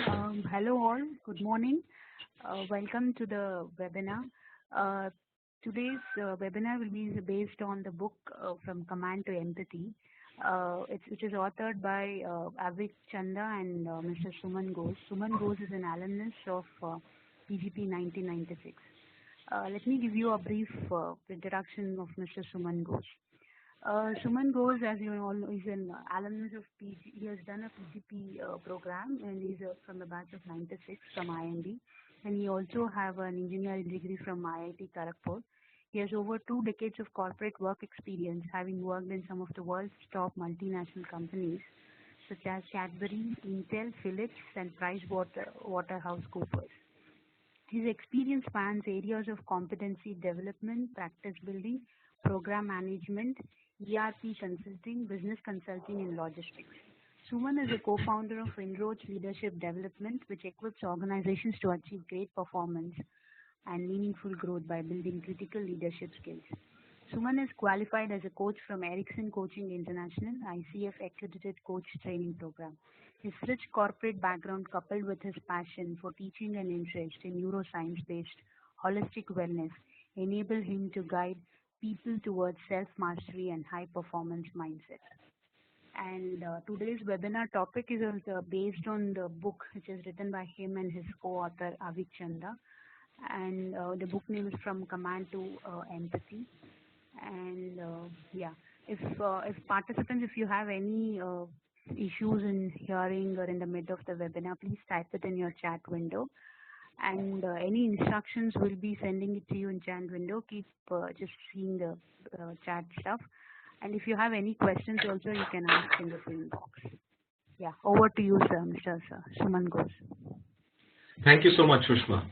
Hello all, good morning. Welcome to the webinar. Uh, Today's webinar will be based on the book From Command to Empathy, which is authored by Avik, Chanda and Mr. Suman Ghose. Suman Ghose is an alumnus of PGP 1996. Let me give you a brief introduction of Mr. Suman Ghose. Suman Ghose, as you all know, is an alumnus of PG. He has done a PGP program, and he's from the batch of '96 from IMD. And he also have an engineering degree from IIT Kharagpur. He has over 2 decades of corporate work experience, having worked in some of the world's top multinational companies, such as Cadbury, Intel, Philips, and PricewaterhouseCoopers. His experience spans areas of competency development, practice building, program management, ERP consulting, business consulting, and logistics. Suman is a co-founder of Inroads Leadership Development, which equips organizations to achieve great performance and meaningful growth by building critical leadership skills. Suman is qualified as a coach from Ericsson Coaching International, ICF accredited coach training program. His rich corporate background, coupled with his passion for teaching and interest in neuroscience-based holistic wellness, enable him to guide people towards self-mastery and high-performance mindset. And today's webinar topic is also based on the book which is written by him and his co-author Avik Chanda. And the book name is From Command to Empathy. And if participants, if you have any issues in hearing or in the mid of the webinar, please type it in your chat window. And any instructions will be sending it to you in chat window. Keep just seeing the chat stuff. And if you have any questions also, you can ask in the field box. Yeah, over to you, sir, Mr. Suman Ghose. Thank you so much, Sushma.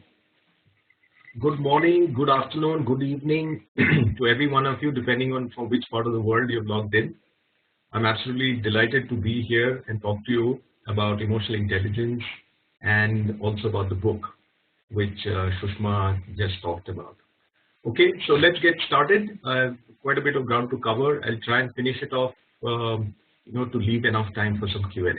Good morning, good afternoon, good evening to every one of you, depending on from which part of the world you've logged in. I'm absolutely delighted to be here and talk to you about emotional intelligence and also about the book which Sushma just talked about. Okay, so let's get started. Quite a bit of ground to cover. I'll try and finish it off, to leave enough time for some Q&A.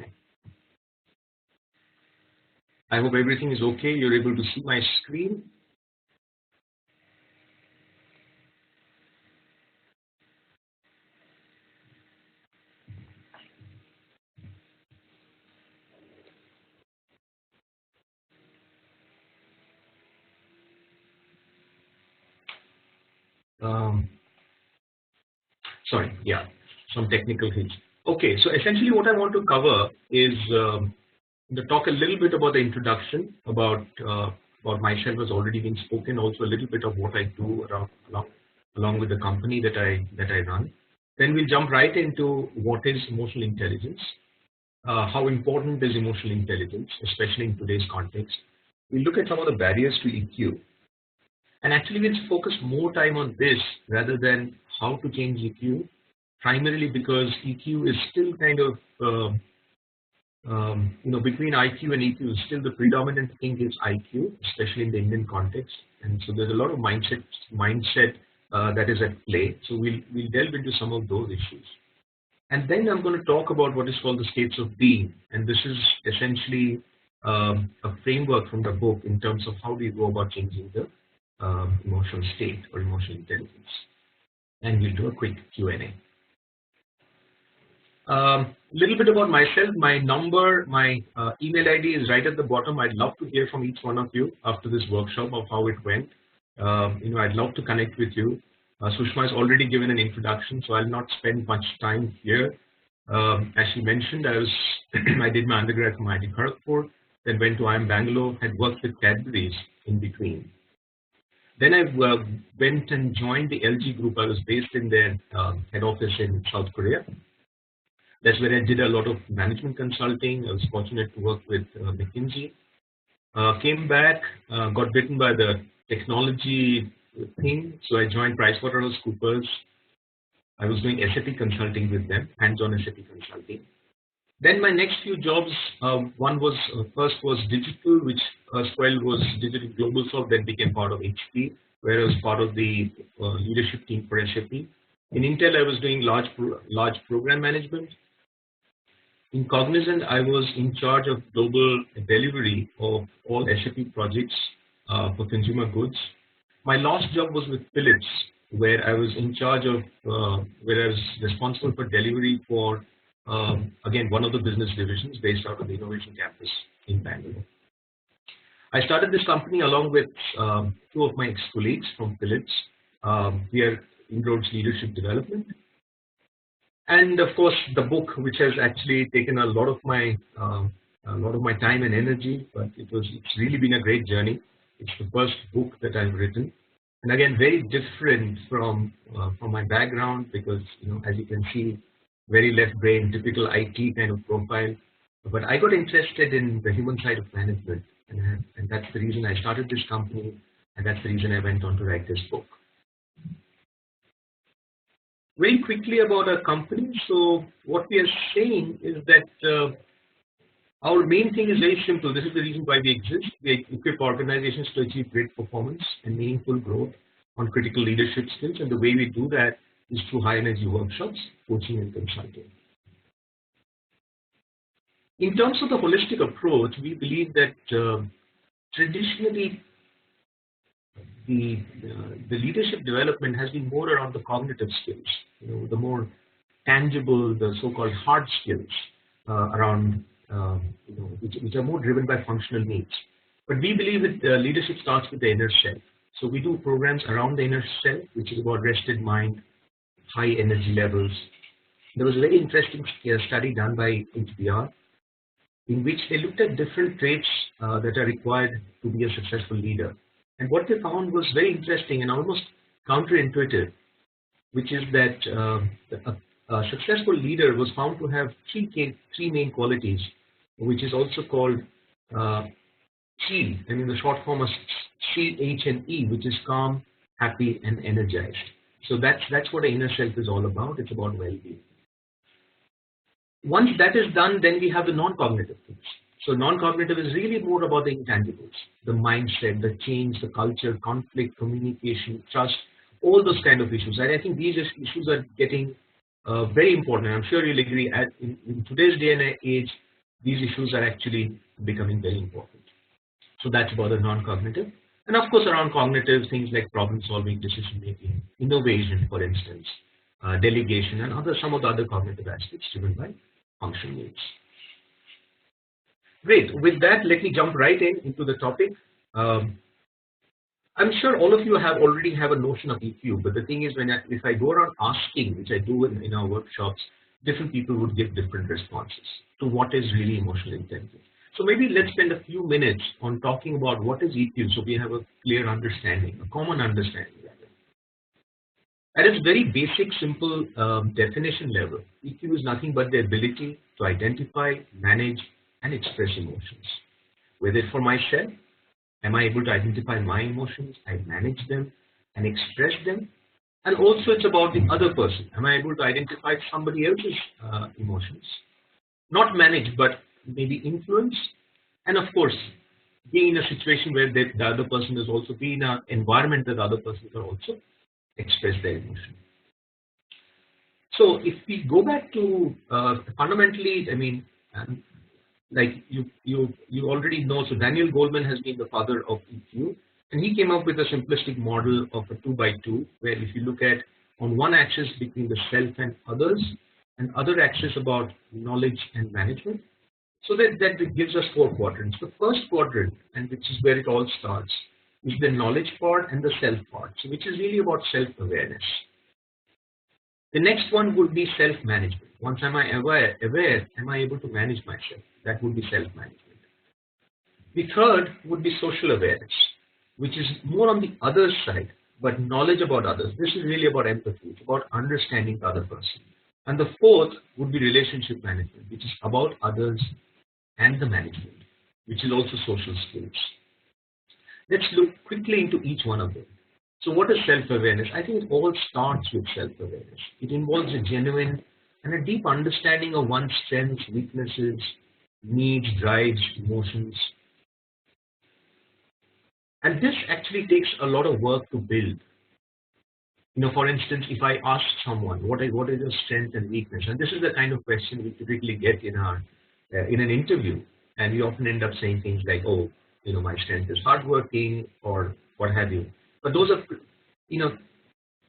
I hope everything is okay. You're able to see my screen. Sorry, yeah, some technical things. Okay, so essentially what I want to cover is to talk a little bit about the introduction, about myself has already been spoken, also a little bit of what I do along with the company that I run. Then we'll jump right into what is emotional intelligence, how important is emotional intelligence, especially in today's context. We'll look at some of the barriers to EQ. And actually we'll focus more time on this rather than how to change EQ, primarily because EQ is still kind of, between IQ and EQ, still the predominant thing is IQ, especially in the Indian context. And so there's a lot of mindset that is at play. So we'll delve into some of those issues. And then I'm going to talk about what is called the states of being. And this is essentially a framework from the book in terms of how we go about changing the emotional state or emotional intelligence. And we'll do a quick Q&A. Little bit about myself. My number, my email ID is right at the bottom. I'd love to hear from each one of you after this workshop of how it went. I'd love to connect with you. Sushma has already given an introduction, so I'll not spend much time here. As she mentioned, I did my undergrad from IIT Kharagpur, then went to IIM Bangalore, had worked with Cadbury's in between. Then I went and joined the LG Group. I was based in their head office in South Korea. That's where I did a lot of management consulting. I was fortunate to work with McKinsey. Came back, got bitten by the technology thing, so I joined PricewaterhouseCoopers. I was doing SAP consulting with them, hands-on SAP consulting. Then my next few jobs, first was digital, which erstwhile was Digital Global Soft, then became part of HP, where I was part of the leadership team for SAP. In Intel, I was doing large program management. In Cognizant, I was in charge of global delivery of all SAP projects for consumer goods. My last job was with Philips, where I was in charge of, where I was responsible for delivery for, again, one of the business divisions based out of the Innovation Campus in Bangalore. I started this company along with two of my ex-colleagues from Philips. We are Inroads Leadership Development. And of course, the book, which has actually taken a lot of my time and energy, but it's really been a great journey. It's the first book that I've written, and again, very different from my background because, as you can see, very left brain, typical IT kind of profile. But I got interested in the human side of management, and that's the reason I started this company, and that's the reason I went on to write this book. Very quickly about our company. So what we are saying is that our main thing is very simple. This is the reason why we exist. We equip organizations to achieve great performance and meaningful growth on critical leadership skills. And the way we do that is through high energy workshops, coaching, and consulting. In terms of the holistic approach, we believe that traditionally the leadership development has been more around the cognitive skills, the more tangible, the so-called hard skills around, which are more driven by functional needs. But we believe that leadership starts with the inner self. So we do programs around the inner self, which is about rested mind, high energy levels. There was a very interesting study done by HBR in which they looked at different traits that are required to be a successful leader. And what they found was very interesting and almost counterintuitive, which is that a successful leader was found to have three main qualities, which is also called CHE, and in the short form of C, H, and E, which is calm, happy, and energized. So that's what the inner self is all about. It's about well-being. Once that is done, then we have the non-cognitive things. So non-cognitive is really more about the intangibles, the mindset, the change, the culture, conflict, communication, trust, all those kind of issues. And I think these issues are getting very important. I'm sure you'll agree. In today's day and age, these issues are actually becoming very important. So that's about the non-cognitive. And of course, around cognitive things like problem solving, decision making, innovation, for instance, delegation, and some of the other cognitive aspects driven by functional needs. Great. With that, let me jump right into the topic. I'm sure all of you already have a notion of EQ, but the thing is, if I go around asking, which I do in our workshops, different people would give different responses to what is really emotional intelligence. So maybe let's spend a few minutes on talking about what is EQ, so we have a clear understanding, a common understanding. At its very basic, simple definition level, EQ is nothing but the ability to identify, manage, and express emotions. Whether for myself, am I able to identify my emotions, I manage them and express them, and also it's about the other person. Am I able to identify somebody else's emotions, not manage, but maybe influence, and of course, be in a situation where the other person is also be in an environment that the other person can also express their emotion. So if we go back to fundamentally, I mean, like you already know, so Daniel Goleman has been the father of EQ, and he came up with a simplistic model of a 2x2, where if you look at on one axis between the self and others, and other axis about knowledge and management. So that gives us 4 quadrants. The first quadrant, and which is where it all starts, is the knowledge part and the self part, so which is really about self-awareness. The next one would be self-management. Once am I aware, am I able to manage myself? That would be self-management. The third would be social awareness, which is more on the other side, but knowledge about others. This is really about empathy. It's about understanding the other person. And the fourth would be relationship management, which is about others and the management, which is also social skills. Let's look quickly into each one of them. So what is self-awareness? I think it all starts with self-awareness. It involves a genuine and a deep understanding of one's strengths, weaknesses, needs, drives, emotions. And this actually takes a lot of work to build. For instance, if I ask someone, what is your strength and weakness? And this is the kind of question we typically get in an interview, and we often end up saying things like, oh, my strength is hardworking or what have you. But those are,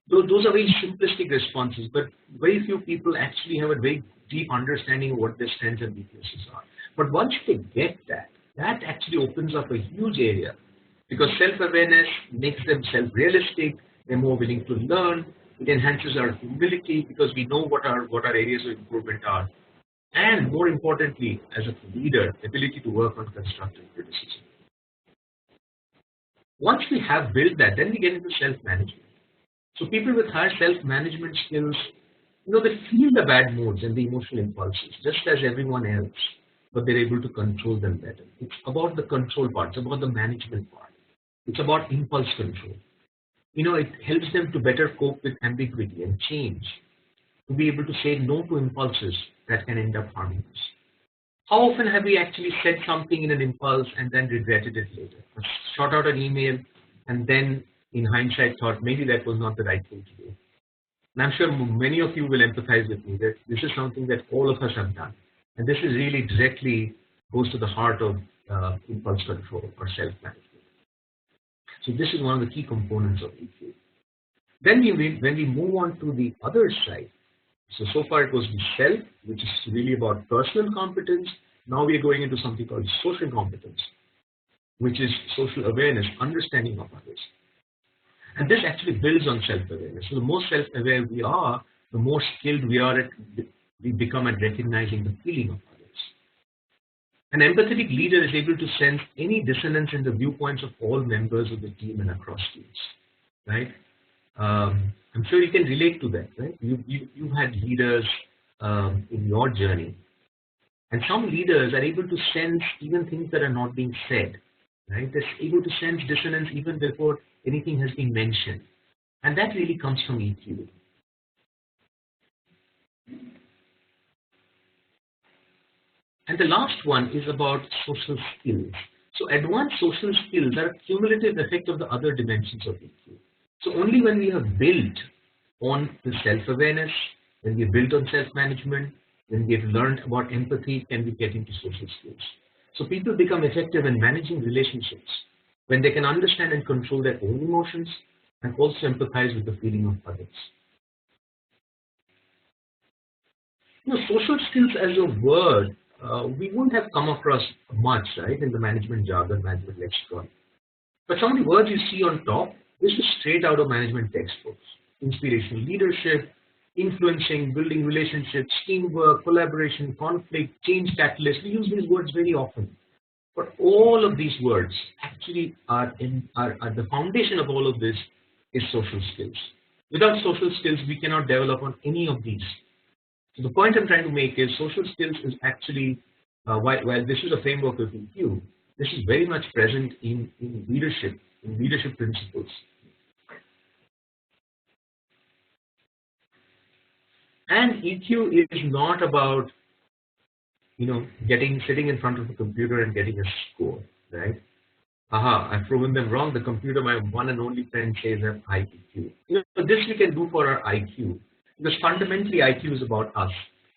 those are very simplistic responses, but very few people actually have a very deep understanding of what their strengths and weaknesses are. But once they get that actually opens up a huge area, because self-awareness makes them self-realistic. They're more willing to learn. It enhances our humility because we know what our areas of improvement are. And more importantly, as a leader, ability to work on constructive criticism. Once we have built that, then we get into self-management. So people with higher self-management skills, they feel the bad moods and the emotional impulses just as everyone else, but they're able to control them better. It's about the control part. It's about the management part. It's about impulse control. It helps them to better cope with ambiguity and change, to be able to say no to impulses that can end up harming us. How often have we actually said something in an impulse and then regretted it later? Or shot out an email and then in hindsight thought maybe that was not the right thing to do. And I'm sure many of you will empathize with me that this is something that all of us have done. And this is really directly goes to the heart of impulse control or self-management. So this is one of the key components of EQ. Then when we move on to the other side, so far it was the self, which is really about personal competence. Now we are going into something called social competence, which is social awareness, understanding of others. And this actually builds on self-awareness. So the more self-aware we are, the more skilled we become at recognizing the feeling of others. An empathetic leader is able to sense any dissonance in the viewpoints of all members of the team and across teams, right? I'm sure you can relate to that, right? You've had leaders in your journey, and some leaders are able to sense even things that are not being said, right? They're able to sense dissonance even before anything has been mentioned, and that really comes from EQ. And the last one is about social skills. So advanced social skills are a cumulative effect of the other dimensions of EQ. So only when we have built on the self-awareness, when we have built on self-management, when we have learned about empathy, can we get into social skills. So people become effective in managing relationships when they can understand and control their own emotions and also empathize with the feeling of others. Social skills as a word, we wouldn't have come across much, right, in the management jargon, management lexicon. But some of the words you see on top, this is straight out of management textbooks. Inspirational leadership, influencing, building relationships, teamwork, collaboration, conflict, change catalyst. We use these words very often. But all of these words actually are the foundation of all of this is social skills. Without social skills, we cannot develop on any of these. So the point I'm trying to make is social skills is actually, while this is a framework of EQ, this is very much present in leadership principles. And EQ is not about, sitting in front of a computer and getting a score, right? I've proven them wrong. The computer, my one and only friend, says I have high EQ. This we can do for our IQ. Because fundamentally IQ is about us,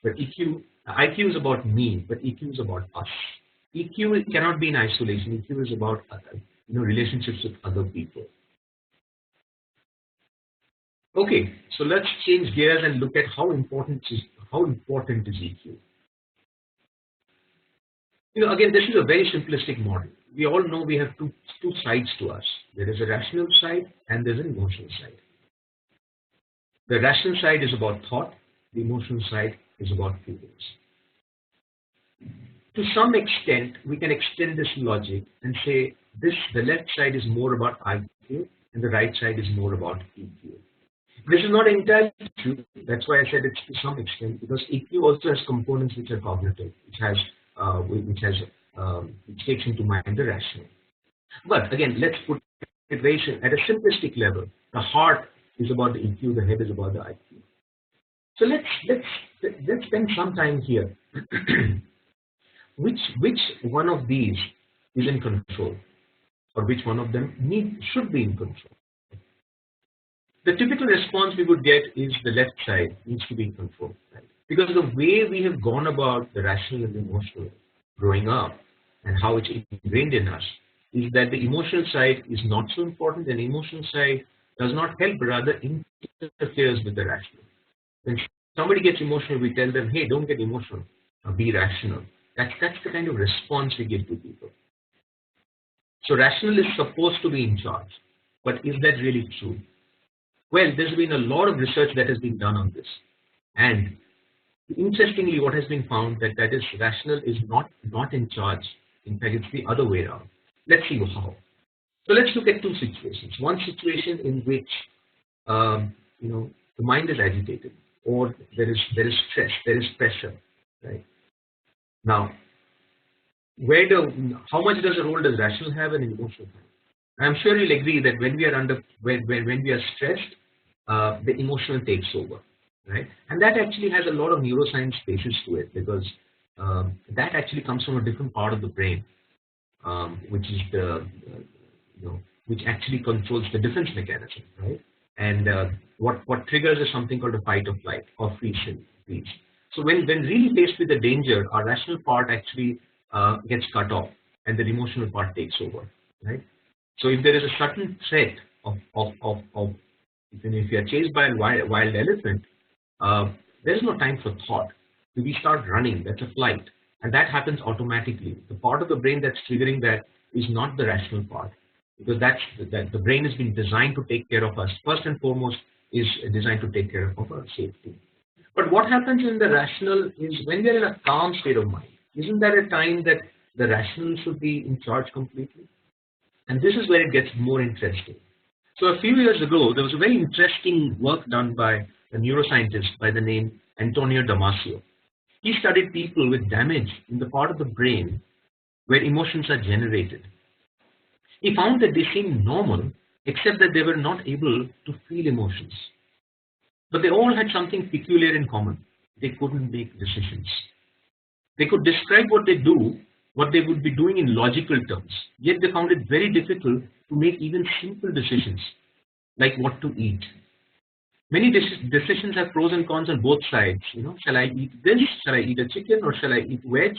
but IQ is about me, but EQ is about us. EQ cannot be in isolation. EQ is about relationships with other people. Okay, so let's change gears and look at how important is EQ. Again, this is a very simplistic model. We all know we have two sides to us. There is a rational side and there's an emotional side. The rational side is about thought, the emotional side is about feelings. To some extent, we can extend this logic and say the left side is more about IQ and the right side is more about EQ. This is not entirely true. That's why I said it's to some extent, because EQ also has components which are cognitive, which takes into mind the rational. But again, let's put it at a simplistic level. The heart is about the EQ, the head is about the IQ. So let's spend some time here. Which one of these is in control, or which one of them should be in control? the typical response we would get is the left side needs to be in control, right? Because the way we have gone about the rational and the emotional growing up and how it's ingrained in us is that the emotional side is not so important, and the emotional side does not help, but rather interferes with the rational. When somebody gets emotional, we tell them, hey, don't get emotional, be rational. That's the kind of response we give to people. So rational is supposed to be in charge, but is that really true? Well, there's been a lot of research that has been done on this, and interestingly, what has been found that is rational is not in charge. In fact, it's the other way around. Let's see how. So let's look at two situations. One situation in which the mind is agitated, or there is stress, there is pressure, right? Now, how much does a role does rational have and emotional have? I'm sure you'll agree that when we are when we are stressed, the emotional takes over, right? And that actually has a lot of neuroscience basis to it, because that actually comes from a different part of the brain, which is which actually controls the defense mechanism, right? And what triggers is something called a fight or flight or freeze. So when really faced with the danger, our rational part actually gets cut off, and the emotional part takes over, right? So if there is a certain threat of even if you are chased by a wild elephant, there is no time for thought. We start running. That's a flight, and that happens automatically. The part of the brain that's triggering that is not the rational part, because the brain has been designed to take care of us. First and foremost, is designed to take care of our safety. But what happens in the rational is when we are in a calm state of mind. Isn't that a time that the rational should be in charge completely? And this is where it gets more interesting. So a few years ago, there was a very interesting work done by a neuroscientist by the name Antonio Damasio. He studied people with damage in the part of the brain where emotions are generated. He found that they seemed normal, except that they were not able to feel emotions. But they all had something peculiar in common. They couldn't make decisions. They could describe what they do, what they would be doing in logical terms, yet they found it very difficult to make even simple decisions, like what to eat. Many decisions have pros and cons on both sides. Shall I eat this? Shall I eat a chicken, or shall I eat veg?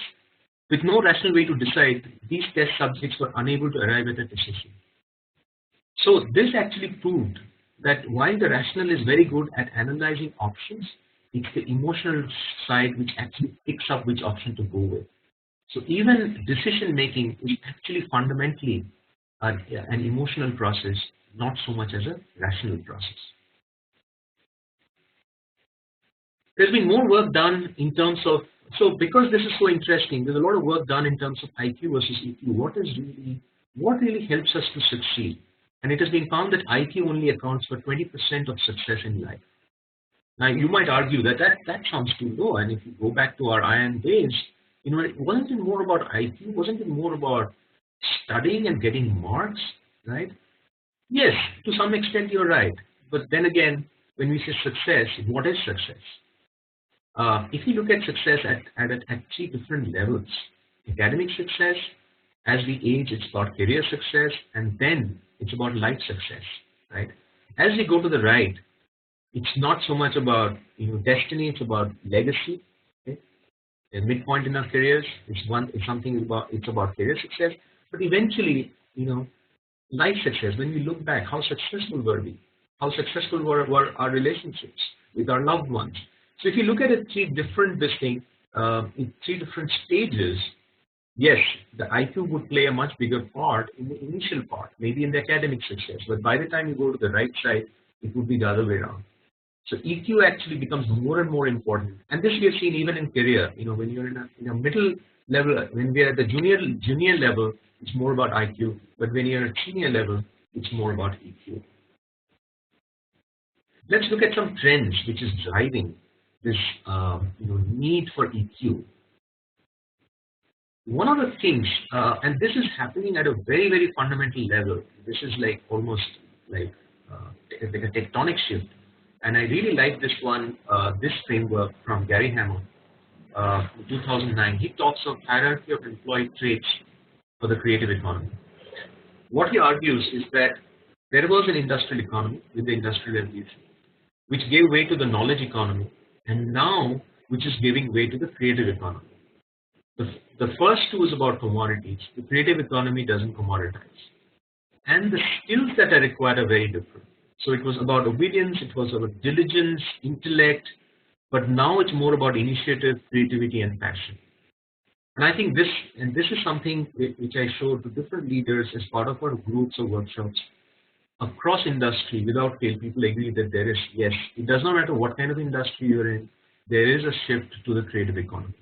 With no rational way to decide, these test subjects were unable to arrive at a decision. So this actually proved that while the rational is very good at analyzing options, it's the emotional side which actually picks up which option to go with. So even decision making is actually fundamentally an emotional process, not so much as a rational process. There's been more work done in terms of, so because this is so interesting, there's a lot of work done in terms of IQ versus EQ. What really helps us to succeed? And it has been found that IQ only accounts for 20% of success in life. Now you might argue that sounds too low, and if you go back to our IIM days, wasn't it more about IQ? Wasn't it more about studying and getting marks, right? Yes, to some extent you're right. But then again, when we say success, what is success? If you look at success at three different levels: academic success, as we age, it's about career success, and then it's about life success, right? As we go to the right, it's not so much about destiny; it's about legacy. Okay? A midpoint in our careers, it's about career success, but eventually, life success. When we look back, how successful were we? How successful were our relationships with our loved ones? So if you look at it in three different stages, yes, the IQ would play a much bigger part in the initial part, maybe in the academic success. But by the time you go to the right side, it would be the other way around. So EQ actually becomes more and more important, and this we have seen even in career. When you're in a middle level, when we are at the junior level, it's more about IQ. But when you're at senior level, it's more about EQ. Let's look at some trends which is driving this need for EQ. One of the things, and this is happening at a very, very fundamental level. This is almost like a tectonic shift. And I really like this one, this framework from Gary Hamel, in 2009. He talks of hierarchy of employee traits for the creative economy. What he argues is that There was an industrial economy with the Industrial Revolution, which gave way to the knowledge economy, and now which is giving way to the creative economy. The first two is about commodities. The creative economy doesn't commoditize. And the skills that are required are very different. So it was about obedience, it was about diligence, intellect, but now it's more about initiative, creativity, and passion. And I think this is something which I show to different leaders as part of our groups or workshops across industry. Without fail, people agree that there is, yes, it does not matter what kind of industry you're in, there is a shift to the creative economy.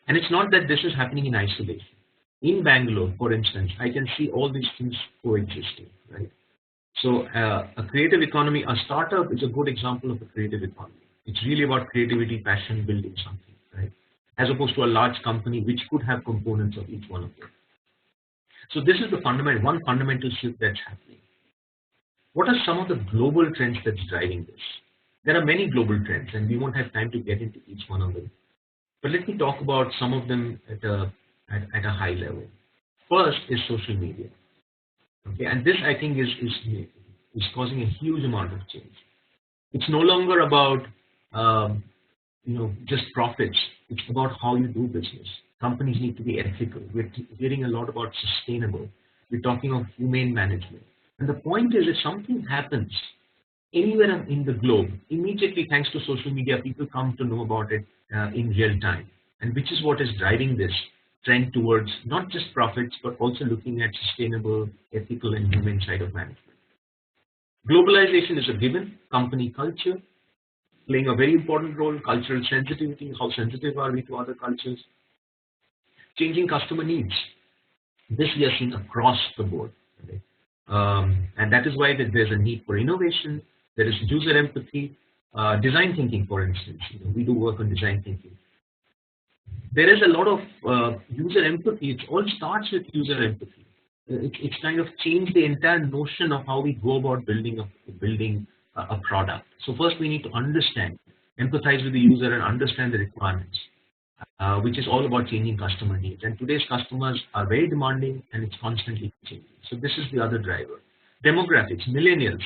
And it's not that this is happening in isolation. In Bangalore, for instance, I can see all these things coexisting, right? So a creative economy, a startup is a good example of a creative economy. It's really about creativity, passion, building something, right? As opposed to a large company which could have components of each one of them. So this is the one fundamental shift that's happening. What are some of the global trends that's driving this? There are many global trends, and we won't have time to get into each one of them. But let me talk about some of them at a high level. First is social media. Okay, and this I think is causing a huge amount of change. It's no longer about just profits. It's about how you do business. Companies need to be ethical. We're hearing a lot about sustainable. We're talking of humane management. And the point is, if something happens anywhere in the globe, immediately thanks to social media, people come to know about it in real time. And which is what is driving this trend towards not just profits, but also looking at sustainable, ethical, and humane side of management. Globalization is a given. Company culture playing a very important role. Cultural sensitivity, how sensitive are we to other cultures? Changing customer needs. This we are seeing across the board. Okay? And that is why there's a need for innovation. There is user empathy, design thinking, for instance. We do work on design thinking. There is a lot of user empathy. It all starts with user empathy. It's kind of changed the entire notion of how we go about building a product. So first we need to understand, empathize with the user and understand the requirements, which is all about changing customer needs. And today's customers are very demanding and it's constantly changing. So this is the other driver. Demographics, millennials.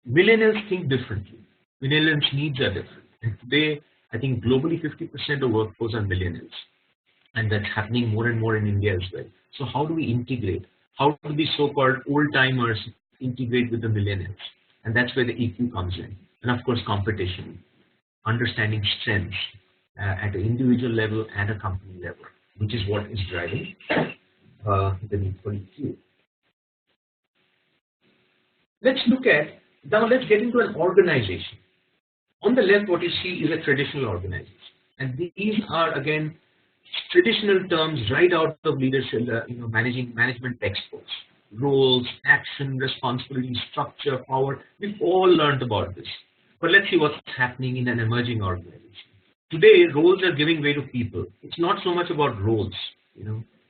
Millennials think differently. Millennials' needs are different. And today, I think globally 50% of workforce are millennials. And that's happening more and more in India as well. So how do we integrate? How do these so-called old-timers integrate with the millennials? And that's where the EQ comes in. And of course, competition, understanding strengths at an individual level and a company level, which is what is driving the need for EQ. Let's get into an organization. On the left, what you see is a traditional organization. And these are, again, traditional terms right out of leadership, management textbooks. Roles, action, responsibility, structure, power. We've all learned about this. But let's see what's happening in an emerging organization. Today, roles are giving way to people. It's not so much about roles.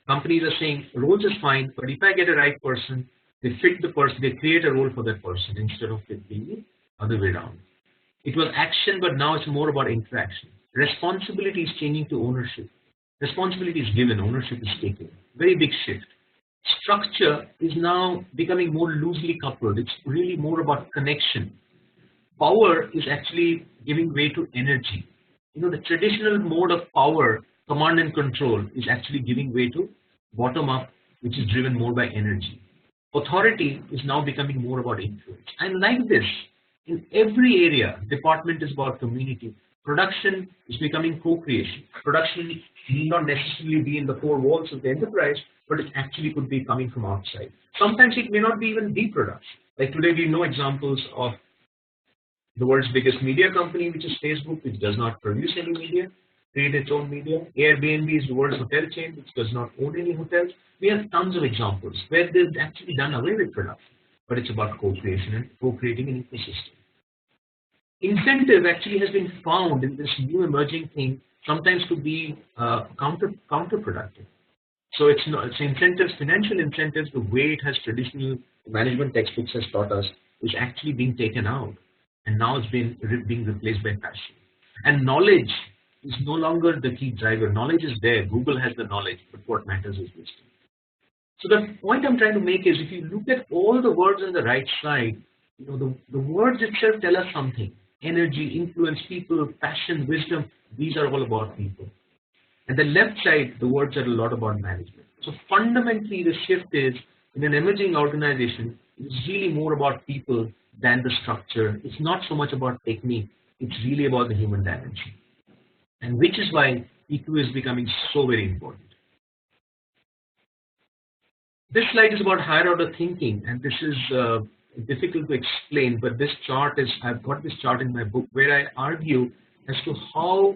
Companies are saying roles is fine, but if I get a right person, they fit the person, they create a role for that person instead of it being the other way around. It was action, but now it's more about interaction. Responsibility is changing to ownership. Responsibility is given, ownership is taken. Very big shift. Structure is now becoming more loosely coupled. It's really more about connection. Power is actually giving way to energy. The traditional mode of power, command and control, is actually giving way to bottom up, which is driven more by energy. Authority is now becoming more about influence. And like this, in every area, department is about community. Production is becoming co-creation. Production need not necessarily be in the four walls of the enterprise, but it actually could be coming from outside. Sometimes it may not be even the production. Like today, we know examples of the world's biggest media company, which is Facebook, which does not produce any media, create its own media. Airbnb is the world's hotel chain, which does not own any hotels. We have tons of examples where they've actually done away with production, but it's about co-creation and co-creating an ecosystem. Incentive actually has been found in this new emerging thing sometimes to be counterproductive. So it's incentives, financial incentives, the way it has traditional management textbooks has taught us, is actually being taken out, and now it's being replaced by passion. And knowledge is no longer the key driver. Knowledge is there. Google has the knowledge, but what matters is wisdom. So the point I'm trying to make is, if you look at all the words on the right side, the words itself tell us something. Energy, influence, people, passion, wisdom, these are all about people. And the left side, the words are a lot about management. So fundamentally, the shift is, in an emerging organization, it's really more about people than the structure. It's not so much about technique. It's really about the human dimension. And which is why EQ is becoming so very important. This slide is about higher order thinking, and this is difficult to explain, but this chart is, I've got this chart in my book where I argue as to how,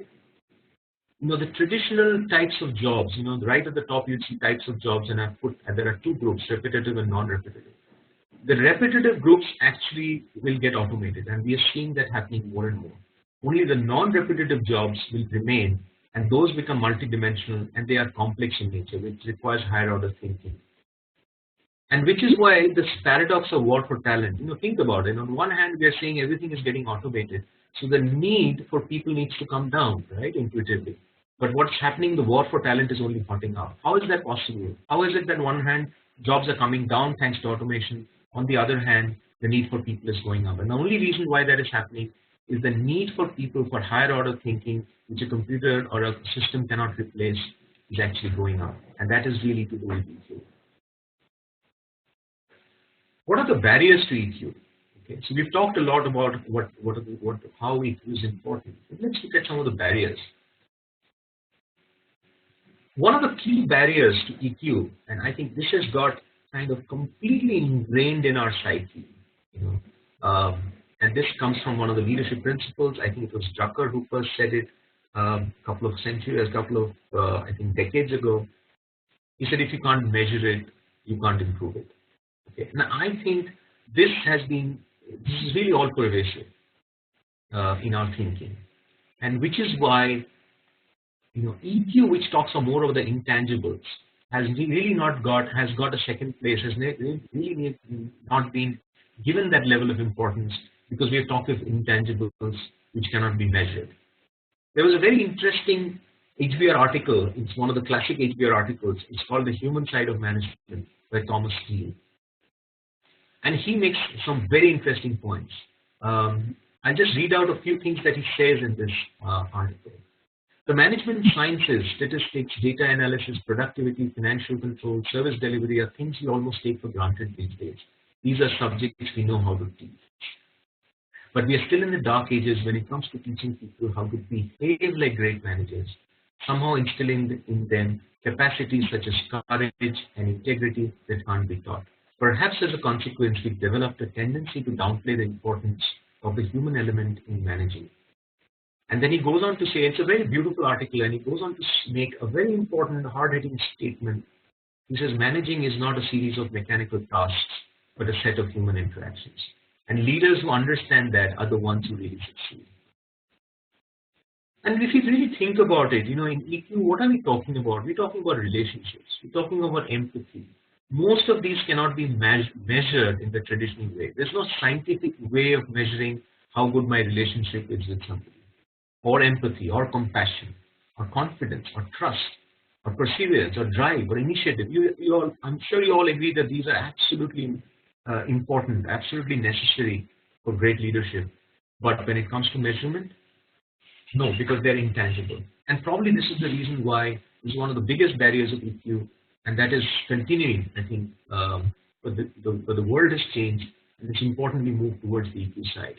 the traditional types of jobs, right at the top you'd see types of jobs, and I've put, there are two groups, repetitive and non-repetitive. The repetitive groups actually will get automated, and we are seeing that happening more and more. Only the non-repetitive jobs will remain, and those become multidimensional, and they are complex in nature, which requires higher order thinking. And which is why this paradox of war for talent, think about it. On one hand, we are saying everything is getting automated, so the need for people needs to come down, right, intuitively. But what's happening, the war for talent is only hotting up. How is that possible? How is it that on one hand, jobs are coming down thanks to automation? On the other hand, the need for people is going up. And the only reason why that is happening is the need for people for higher order thinking, which a computer or a system cannot replace, is actually going up. And that is really to do with EQ. What are the barriers to EQ? Okay, so we've talked a lot about how EQ is important. Let's look at some of the barriers. One of the key barriers to EQ, and I think this has got kind of completely ingrained in our psyche, and this comes from one of the leadership principles. I think it was Drucker who first said it a couple of I think decades ago. He said, if you can't measure it, you can't improve it. Okay. Now I think this is really all pervasive in our thinking, and which is why EQ, which talks more about the intangibles, has really has got a second place, has really not been given that level of importance, because we have talked of intangibles which cannot be measured. There was a very interesting HBR article. It's one of the classic HBR articles. It's called The Human Side of Management by Thomas Steele. And he makes some very interesting points. I'll just read out a few things that he says in this article. The management sciences, statistics, data analysis, productivity, financial control, service delivery are things we almost take for granted these days. These are subjects we know how to teach. But we are still in the dark ages when it comes to teaching people how to behave like great managers, somehow instilling in them capacities such as courage and integrity that can't be taught. Perhaps as a consequence, we've developed a tendency to downplay the importance of the human element in managing. And then he goes on to say, it's a very beautiful article, and he goes on to make a very important, hard-hitting statement. He says, managing is not a series of mechanical tasks, but a set of human interactions. And leaders who understand that are the ones who really succeed. And if you really think about it, in EQ, what are we talking about? We're talking about relationships. We're talking about empathy. Most of these cannot be measured in the traditional way. There's no scientific way of measuring how good my relationship is with somebody, or empathy, or compassion, or confidence, or trust, or perseverance, or drive, or initiative. I'm sure you all agree that these are absolutely important, absolutely necessary for great leadership. But when it comes to measurement, no, because they're intangible. And probably this is the reason why this is one of the biggest barriers of EQ, and that is continuing, I think, but the world has changed, and it's important we move towards the EQ side.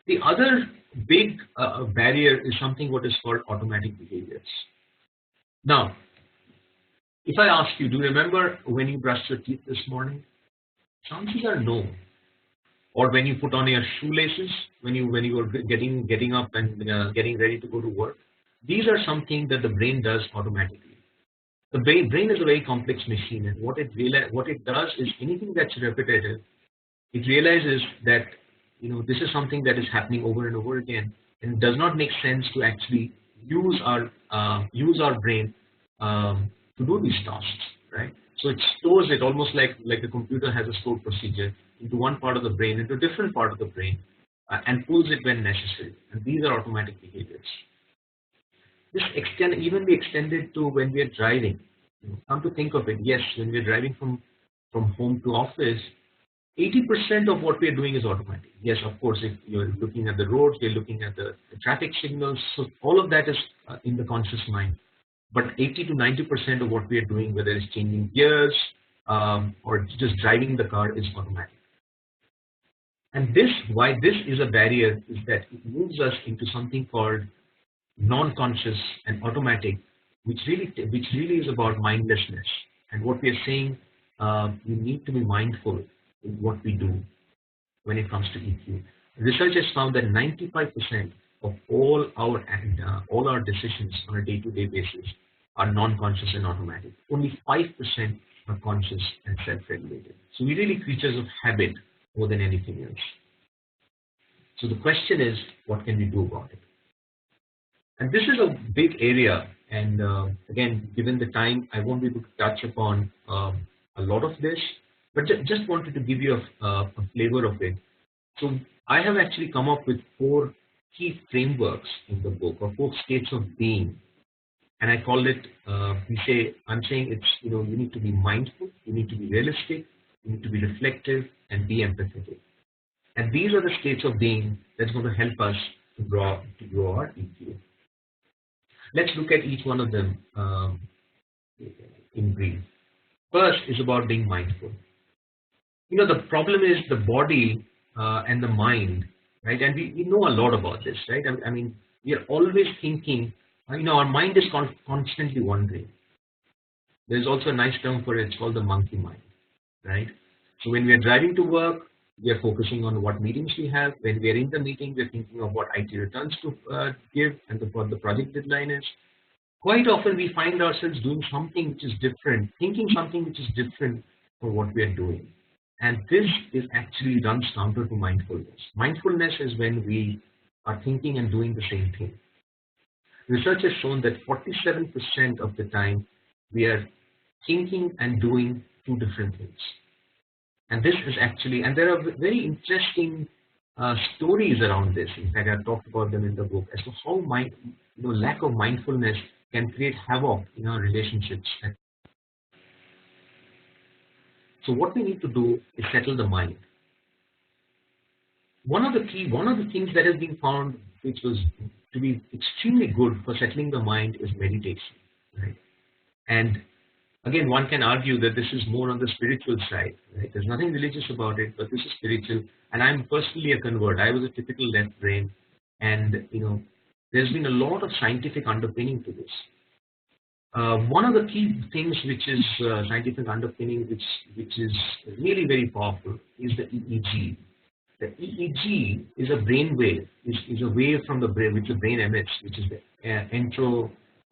The other big barrier is something what is called automatic behaviors. Now, if I ask you, do you remember when you brushed your teeth this morning? Chances are no. Or when you put on your shoelaces, when you were getting up and getting ready to go to work. These are something that the brain does automatically. The brain is a very complex machine, and what it does is anything that's repetitive, it realizes that this is something that is happening over and over again, and it does not make sense to actually use our brain to do these tasks, right? So it stores it almost like a computer has a stored procedure into one part of the brain, into a different part of the brain, and pulls it when necessary. And these are automatic behaviors. This even be extended to when we are driving. Come to think of it, yes, when we're driving from home to office, 80% of what we're doing is automatic. Yes, of course, if you're looking at the roads, you're looking at the traffic signals, so all of that is in the conscious mind. But 80 to 90% of what we are doing, whether it's changing gears or just driving the car, is automatic. And why this is a barrier is that it moves us into something called non-conscious and automatic, which really is about mindlessness. And what we are saying, we need to be mindful in what we do when it comes to EQ. Research has found that 95% of all our decisions on a day-to-day basis are non-conscious and automatic. Only 5% are conscious and self-regulated. So we're really creatures of habit more than anything else. So the question is, what can we do about it? And this is a big area, and again, given the time, I won't be able to touch upon a lot of this, but just wanted to give you a flavor of it. So I have actually come up with 4 key frameworks in the book, or 4 states of being, and I call it. I'm saying it's you need to be mindful, you need to be realistic, you need to be reflective, and be empathetic. And these are the states of being that's going to help us to grow our EQ. Let's look at each one of them in brief. First is about being mindful. The problem is the body and the mind, right? And we know a lot about this, right? I mean, we are always thinking, our mind is constantly wandering. There's also a nice term for it, it's called the monkey mind, right? So when we are driving to work, we are focusing on what meetings we have. When we are in the meeting, we're thinking of what IT returns to give and what the project deadline is. Quite often we find ourselves doing something which is different, thinking something which is different from what we are doing. And this actually runs counter to mindfulness. Mindfulness is when we are thinking and doing the same thing. Research has shown that 47% of the time we are thinking and doing 2 different things. And this is actually, and there are very interesting stories around this. In fact, I've talked about them in the book as to how lack of mindfulness can create havoc in our relationships. So what we need to do is settle the mind. One of the things that has been found, which was to be extremely good for settling the mind, is meditation, right? And again, one can argue that this is more on the spiritual side, right? There's nothing religious about it, but this is spiritual. And I'm personally a convert. I was a typical left brain, and there's been a lot of scientific underpinning to this. One of the key things which is scientific underpinning, which is really very powerful, is the EEG. The EEG is a brain wave, is a wave from the brain which the brain emits, which is the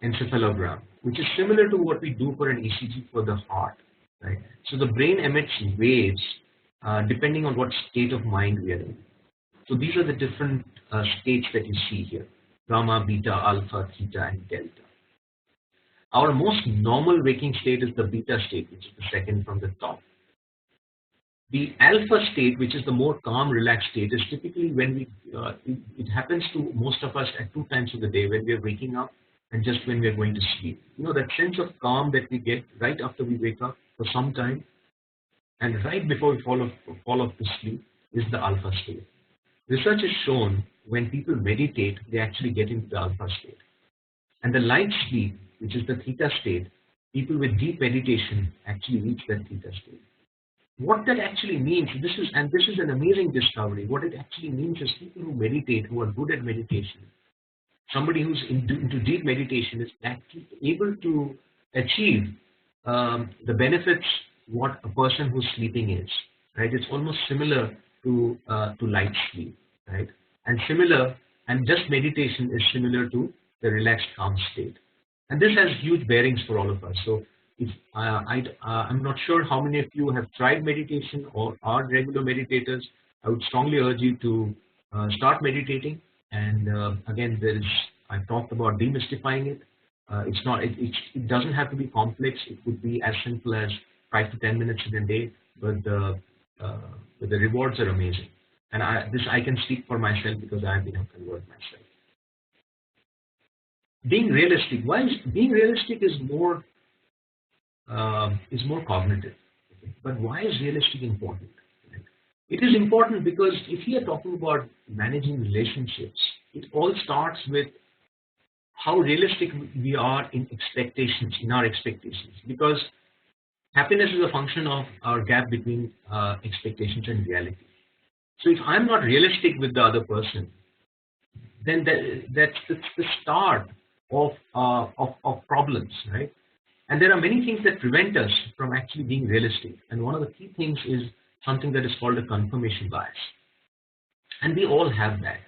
encephalogram, which is similar to what we do for an ECG for the heart, right? So the brain emits waves depending on what state of mind we are in. So these are the different states that you see here: gamma, beta, alpha, theta, and delta. Our most normal waking state is the beta state, which is the second from the top. The alpha state, which is the more calm, relaxed state, is typically when it happens to most of us at 2 times of the day, when we are waking up and just when we are going to sleep. That sense of calm that we get right after we wake up for some time and right before we fall off to sleep is the alpha state. Research has shown when people meditate, they actually get into the alpha state. And the light sleep, which is the theta state, people with deep meditation actually reach that theta state. What that actually means, this is an amazing discovery. What it actually means is people who meditate, who are good at meditation, somebody who's into deep meditation is actually able to achieve the benefits what a person who's sleeping is, right? It's almost similar to light sleep, right? And just meditation is similar to the relaxed calm state. And this has huge bearings for all of us. So if I'm not sure how many of you have tried meditation or are regular meditators. I would strongly urge you to start meditating. And again, I talked about demystifying it. It doesn't have to be complex. It could be as simple as 5 to 10 minutes in a day, but the rewards are amazing. And I can speak for myself because I've been a convert myself. Being realistic. Being realistic is more is more cognitive. Okay? But why is realistic important? Right? It is important because if we are talking about managing relationships, it all starts with how realistic we are in expectations, in our expectations. Because happiness is a function of our gap between expectations and reality. So if I'm not realistic with the other person, then that's the start of problems, right? And there are many things that prevent us from actually being realistic. And one of the key things is something that is called a confirmation bias. And we all have that.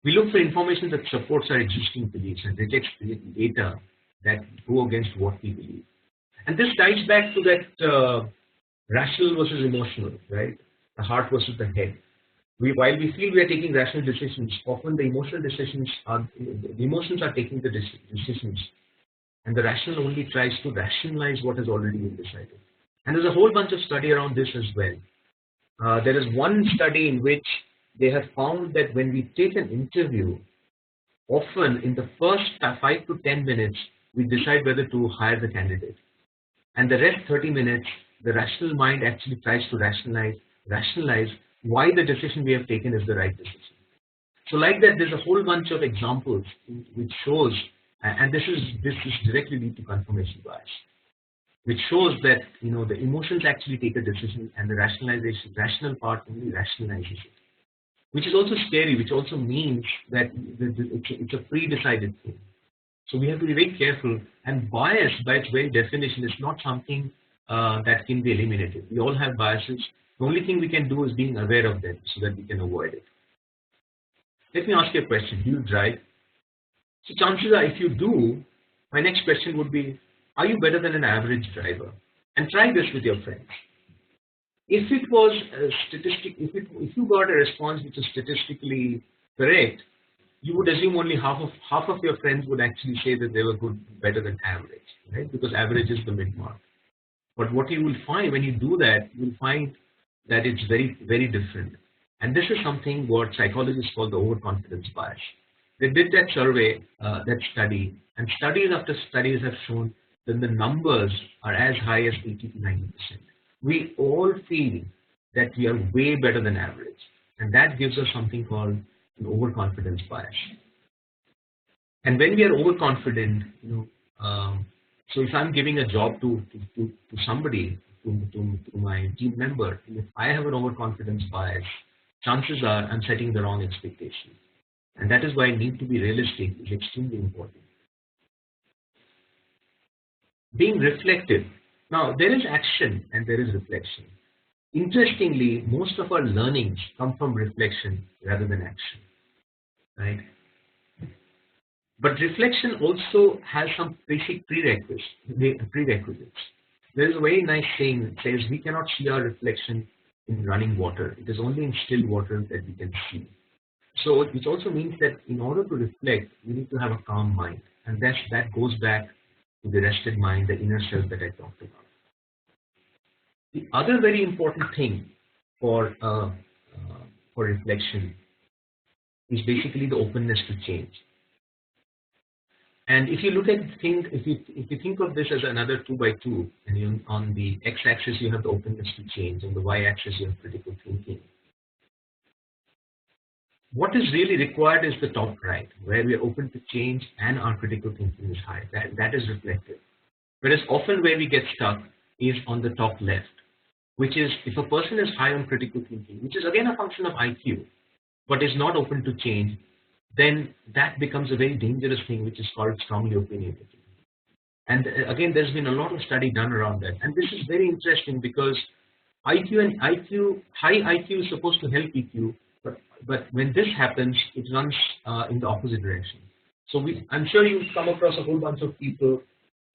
We look for information that supports our existing beliefs and rejects data that go against what we believe. And this ties back to that rational versus emotional, right? The heart versus the head. While we feel we are taking rational decisions, often the emotional decisions are, the emotions are taking the decisions, and the rational only tries to rationalize what has already been decided. And there's a whole bunch of study around this as well. There is one study in which they have found that when we take an interview, often in the first 5 to 10 minutes, we decide whether to hire the candidate. And the rest 30 minutes, the rational mind actually tries to rationalize why the decision we have taken is the right decision. So like that, there's a whole bunch of examples which shows, and this is directly lead to confirmation bias, which shows that the emotions actually take a decision and the rational part only rationalizes it, which is also scary, which also means that it's a pre-decided thing. So we have to be very careful, and bias by its very definition is not something that can be eliminated. We all have biases. The only thing we can do is being aware of them so that we can avoid it. Let me ask you a question. Do you drive? So chances are if you do, my next question would be, are you better than an average driver? And try this with your friends. If it was a statistic, if you got a response which is statistically correct, you would assume only half of your friends would actually say that they were better than average, right? Because average is the mid-mark. But what you will find when you do that, you will find that it's very, very different. And this is something what psychologists call the overconfidence bias. They did that survey, that study, and studies after studies have shown that the numbers are as high as 80 to 90%. We all feel that we are way better than average, and that gives us something called an overconfidence bias. And when we are overconfident, so if I'm giving a job to somebody, to my team member, if I have an overconfidence bias, chances are I'm setting the wrong expectation. And that is why need to be realistic is extremely important. Being reflective. Now, there is action and there is reflection. Interestingly, most of our learnings come from reflection rather than action, right? But reflection also has some basic prerequisites. There is a very nice saying that says we cannot see our reflection in running water. It is only in still water that we can see. So it also means that in order to reflect, we need to have a calm mind. And that goes back to the rested mind, the inner self that I talked about. The other very important thing for reflection is basically the openness to change. And if you look at if you think of this as another 2 by 2, and on the x-axis you have the openness to change, on the y-axis you have critical thinking. What is really required is the top right, where we are open to change and our critical thinking is high. That is reflective. Whereas often where we get stuck is on the top left, which is if a person is high on critical thinking, which is again a function of IQ, but is not open to change, then that becomes a very dangerous thing, which is called strongly opinionated. And again, there's been a lot of study done around that. And this is very interesting because high IQ is supposed to help EQ, but when this happens, it runs in the opposite direction. So I'm sure you've come across a whole bunch of people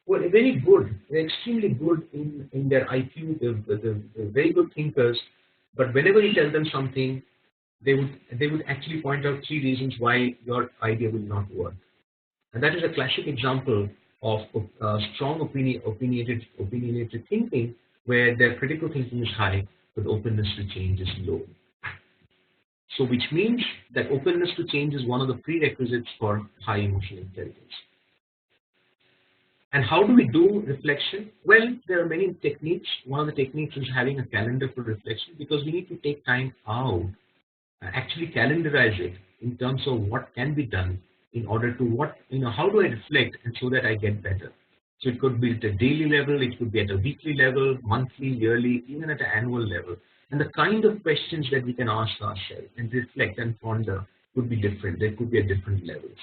who are very good, they're extremely good in their IQ, they're very good thinkers, but whenever you tell them something, they would actually point out 3 reasons why your idea will not work. And that is a classic example of strong opinionated thinking, where their critical thinking is high, but openness to change is low. So which means that openness to change is one of the prerequisites for high emotional intelligence. And how do we do reflection? Well, there are many techniques. One of the techniques is having a calendar for reflection, because we need to take time out, actually calendarize it in terms of what can be done in order to how do I reflect and so that I get better. So it could be at a daily level, it could be at a weekly level, monthly, yearly, even at an annual level. And the kind of questions that we can ask ourselves and reflect and ponder could be different. They could be at different levels.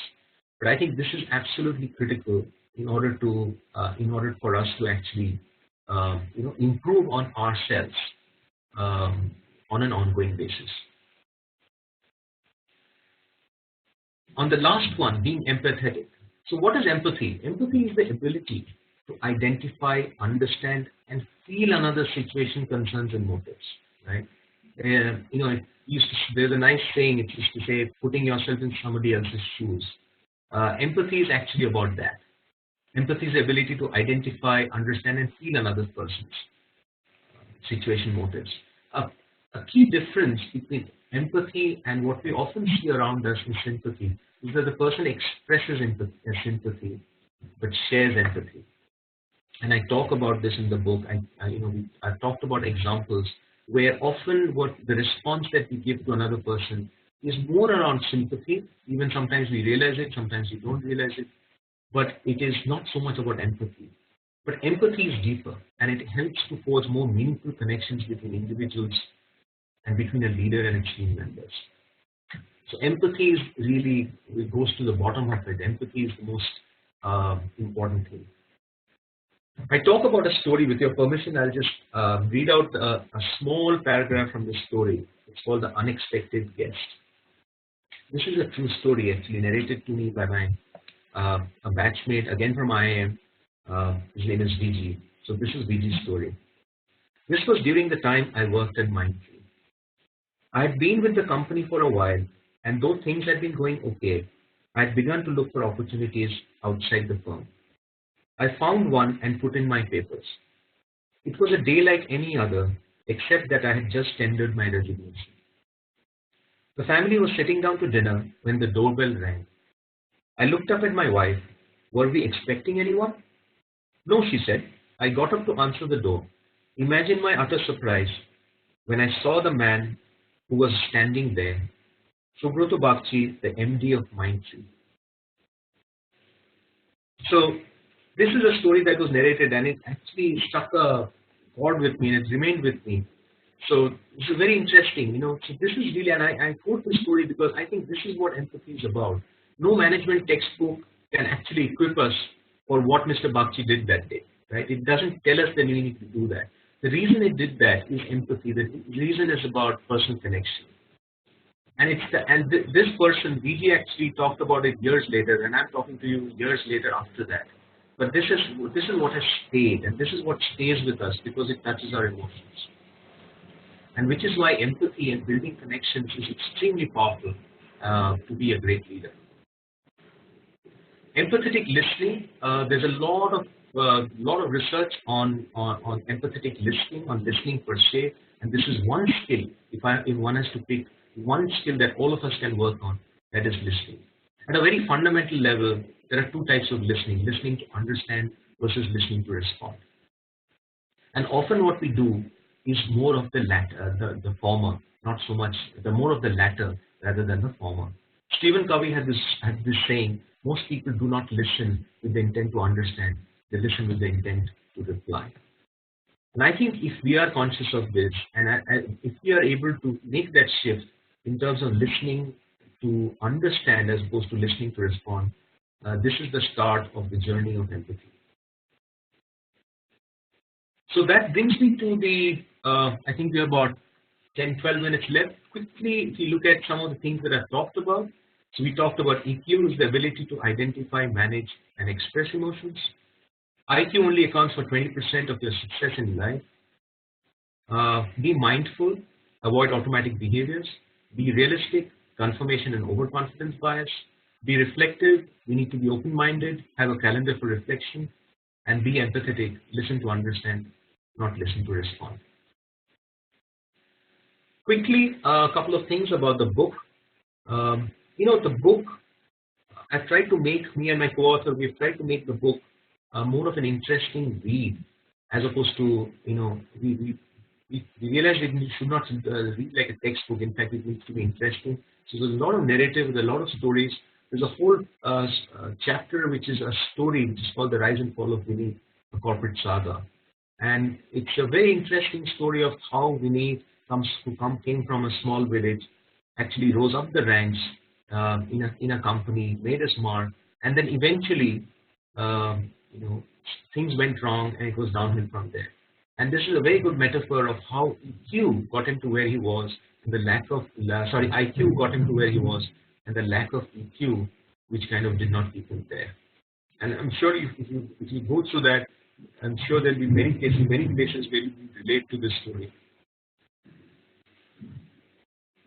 But I think this is absolutely critical in order for us to actually improve on ourselves on an ongoing basis. On the last one, being empathetic. So what is empathy? Empathy is the ability to identify, understand, and feel another situation, concerns, and motives. Right? There's a nice saying. It used to say, putting yourself in somebody else's shoes. Empathy is actually about that. Empathy is the ability to identify, understand, and feel another person's situation, motives. A key difference between empathy and what we often see around us in sympathy is that the person expresses sympathy but shares empathy. And I talk about this in the book. I've talked about examples where often what the response that we give to another person is more around sympathy. Even sometimes we realize it, sometimes we don't realize it, but it is not so much about empathy. But empathy is deeper, and it helps to forge more meaningful connections between individuals and between a leader and its team members. So empathy is really, it goes to the bottom of it. Empathy is the most important thing. I talk about a story. With your permission, I'll just read out a small paragraph from the story. It's called The Unexpected Guest. This is a true story, actually, narrated to me by my a batchmate, again from IIM. His name is VG. So this is VG's story. This was during the time I worked at Mindtree. I had been with the company for a while, and though things had been going okay, I had begun to look for opportunities outside the firm. I found one and put in my papers. It was a day like any other, except that I had just tendered my resignation. The family was sitting down to dinner when the doorbell rang. I looked up at my wife. Were we expecting anyone? No, she said. I got up to answer the door. Imagine my utter surprise when I saw the man who was standing there, Subroto Bagchi, the MD of Mindtree. So this is a story that was narrated, and it actually struck a chord with me, and it remained with me. So this is very interesting, So this is really, and I quote this story because I think this is what empathy is about. No management textbook can actually equip us for what Mr. Bagchi did that day, right? It doesn't tell us that we need to do that. The reason it did that is empathy. The reason is about personal connection. And this person, VG, actually talked about it years later, and I'm talking to you years later after that. But this is what has stayed, and this is what stays with us because it touches our emotions. And which is why empathy and building connections is extremely powerful to be a great leader. Empathetic listening. There's a lot of research on empathetic listening, on listening per se, and this is one skill. If one has to pick one skill that all of us can work on, that is listening. At a very fundamental level, there are two types of listening: listening to understand versus listening to respond. And often what we do is more of the latter, the former, not so much more of the latter rather than the former. Stephen Covey had this saying: most people do not listen with the intent to understand; they listen with the intent to reply. And I think if we are conscious of this, and if we are able to make that shift in terms of listening to understand as opposed to listening to respond, this is the start of the journey of empathy. So that brings me to the, I think we have about 10-12 minutes left. Quickly, if you look at some of the things that I've talked about. So we talked about EQ is the ability to identify, manage, and express emotions. IQ only accounts for 20% of your success in life. Be mindful, avoid automatic behaviors. Be realistic, confirmation and overconfidence bias. Be reflective, we need to be open-minded, have a calendar for reflection, and be empathetic, listen to understand, not listen to respond. Quickly, a couple of things about the book. The book, I've tried to make, me and my co-author, we've tried to make the book more of an interesting read, as opposed to, we realize that we should not read like a textbook. In fact, it needs to be interesting. So there's a lot of narrative, there's a lot of stories. There's a whole chapter which is a story which is called The Rise and Fall of Vinny, a corporate saga. And it's a very interesting story of how Vinny came from a small village, actually rose up the ranks in a company, made a mark, and then eventually, things went wrong and it was downhill from there. And this is a very good metaphor of how EQ got him to where he was, and the lack of IQ got him to where he was, and the lack of EQ, which kind of did not keep him there. And I'm sure if you go through that, I'm sure there'll be many cases, many places where you relate to this story.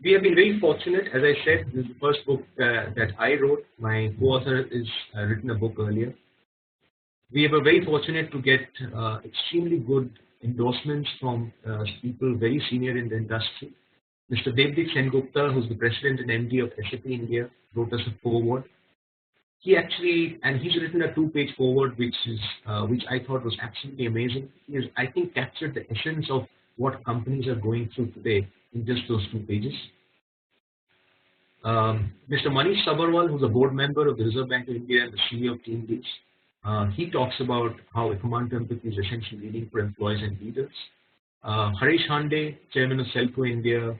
We have been very fortunate, as I said, this is the first book that I wrote. My co-author has written a book earlier. We were very fortunate to get extremely good endorsements from people very senior in the industry. Mr. Devdik Sengupta, who's the president and MD of SAP India, wrote us a foreword. He's written a 2-page foreword, which I thought was absolutely amazing. He has, I think, captured the essence of what companies are going through today in just those 2 pages. Mr. Manish Sabharwal, who's a board member of the Reserve Bank of India and the CEO of TeamLeads, he talks about how command to empathy is essentially leading for employees and leaders. Harish Hande, chairman of Selco India,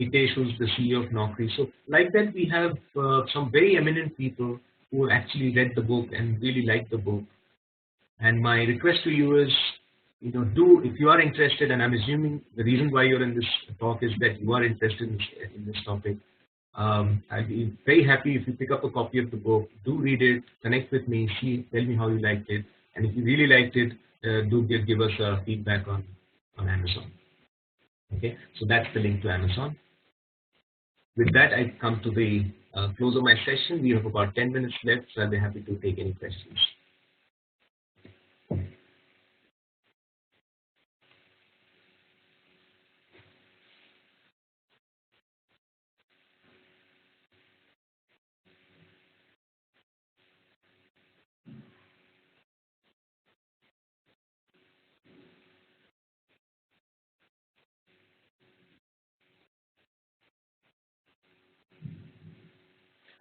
Hitesh, who's the CEO of Naukri. So like that, we have some very eminent people who have actually read the book and really like the book. And my request to you is, if you are interested, and I'm assuming the reason why you're in this talk is that you are interested in this topic, I'd be very happy if you pick up a copy of the book, do read it, connect with me, tell me how you liked it, and if you really liked it, do give us feedback on Amazon. Okay, so that's the link to Amazon. With that, I come to the close of my session. We have about 10 minutes left, so I'll be happy to take any questions.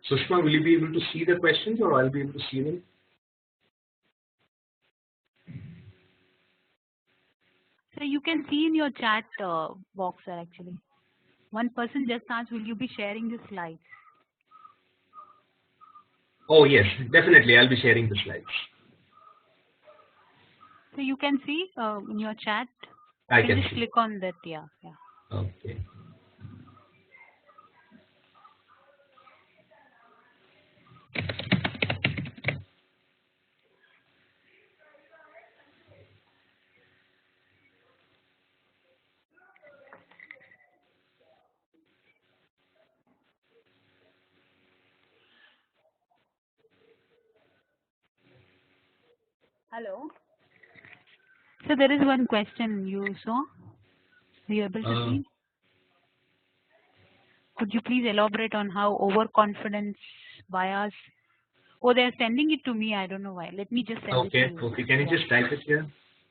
Sushma, will you be able to see the questions, or I'll be able to see them? So you can see in your chat box, actually. One person just asked, will you be sharing the slides? Oh yes, definitely. I'll be sharing the slides. So you can see in your chat. I you can just see. click on that. Yeah. Okay. Hello. So there is one question you saw. Are you able to see? Could you please elaborate on how overconfidence bias? Oh, they're sending it to me. I don't know why. Let me just send it to you. Okay. Can you just type it here?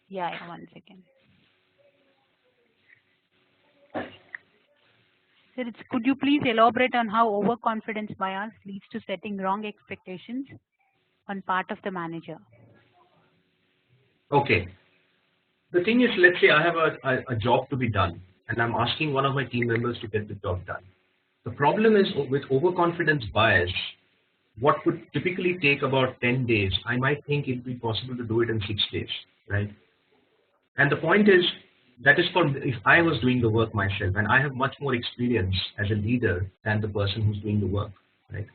Yeah, 1 second. So could you please elaborate on how overconfidence bias leads to setting wrong expectations on part of the manager? Okay. The thing is, let's say I have a job to be done, and I'm asking one of my team members to get the job done. The problem is with overconfidence bias, what would typically take about 10 days, I might think it would be possible to do it in 6 days, right? And the point is, that is for if I was doing the work myself, and I have much more experience as a leader than the person who's doing the work, right?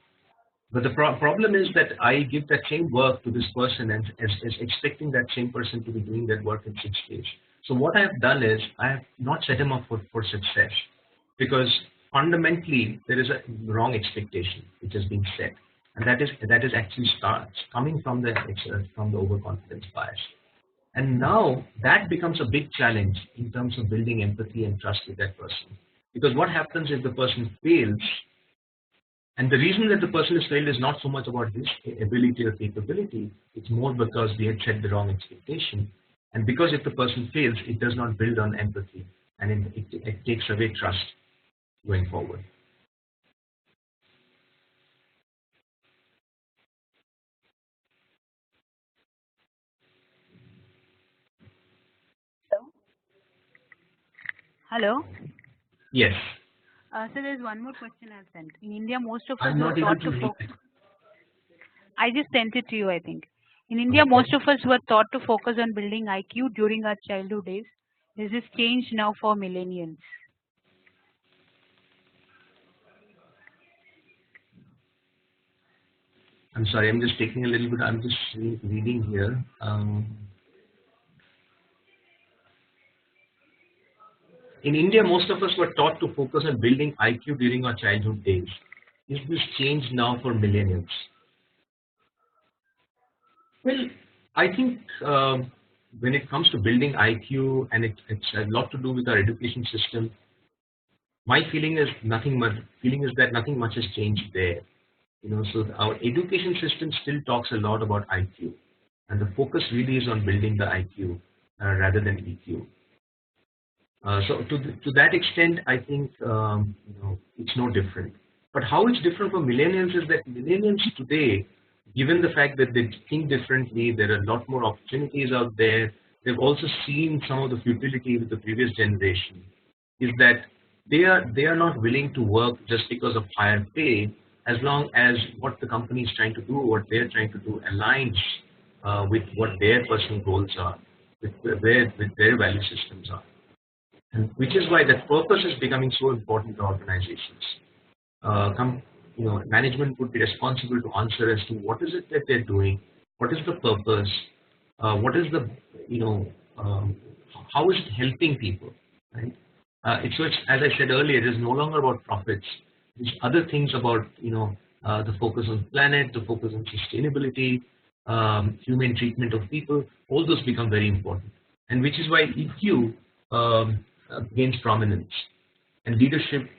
But the problem is that I give that same work to this person and as expecting that same person to be doing that work in 6 days. So what I have done is I have not set him up for success, because fundamentally there is a wrong expectation which has been set, and that is actually starts coming from the overconfidence bias. And now that becomes a big challenge in terms of building empathy and trust with that person. Because what happens if the person fails And the reason that the person has failed is not so much about his ability or capability, it's more because we had set the wrong expectation. And because if the person fails, it does not build on empathy, and it takes away trust going forward. Hello? Yes. So there's one more question I've sent. In India, most of us I'm were not able taught to to read focus. it. I just sent it to you, I think. In India, Okay. most of us were taught to focus on building IQ during our childhood days. Is this changed now for millennials? I'm sorry, I'm just taking a little bit, I'm just reading here. In India, most of us were taught to focus on building IQ during our childhood days. Is this changed now for millennials? Well, I think when it comes to building IQ, and it's a lot to do with our education system, my feeling is that nothing much has changed there. So our education system still talks a lot about IQ, and the focus really is on building the IQ rather than EQ. So to that extent, I think it's no different. But how it's different for millennials is that millennials today, given the fact that they think differently, there are a lot more opportunities out there. They've also seen some of the futility with the previous generation. Is that they are not willing to work just because of higher pay, as long as what the company is trying to do, what they're trying to do, aligns with what their personal goals are, with their value systems are. And which is why that purpose is becoming so important to organizations. Management would be responsible to answer as to what is it that they're doing, what is the purpose, what is the, how is it helping people, right? It's as I said earlier, it is no longer about profits. There's other things about the focus on planet, the focus on sustainability, human treatment of people. All those become very important, and which is why EQ gains prominence. And leadership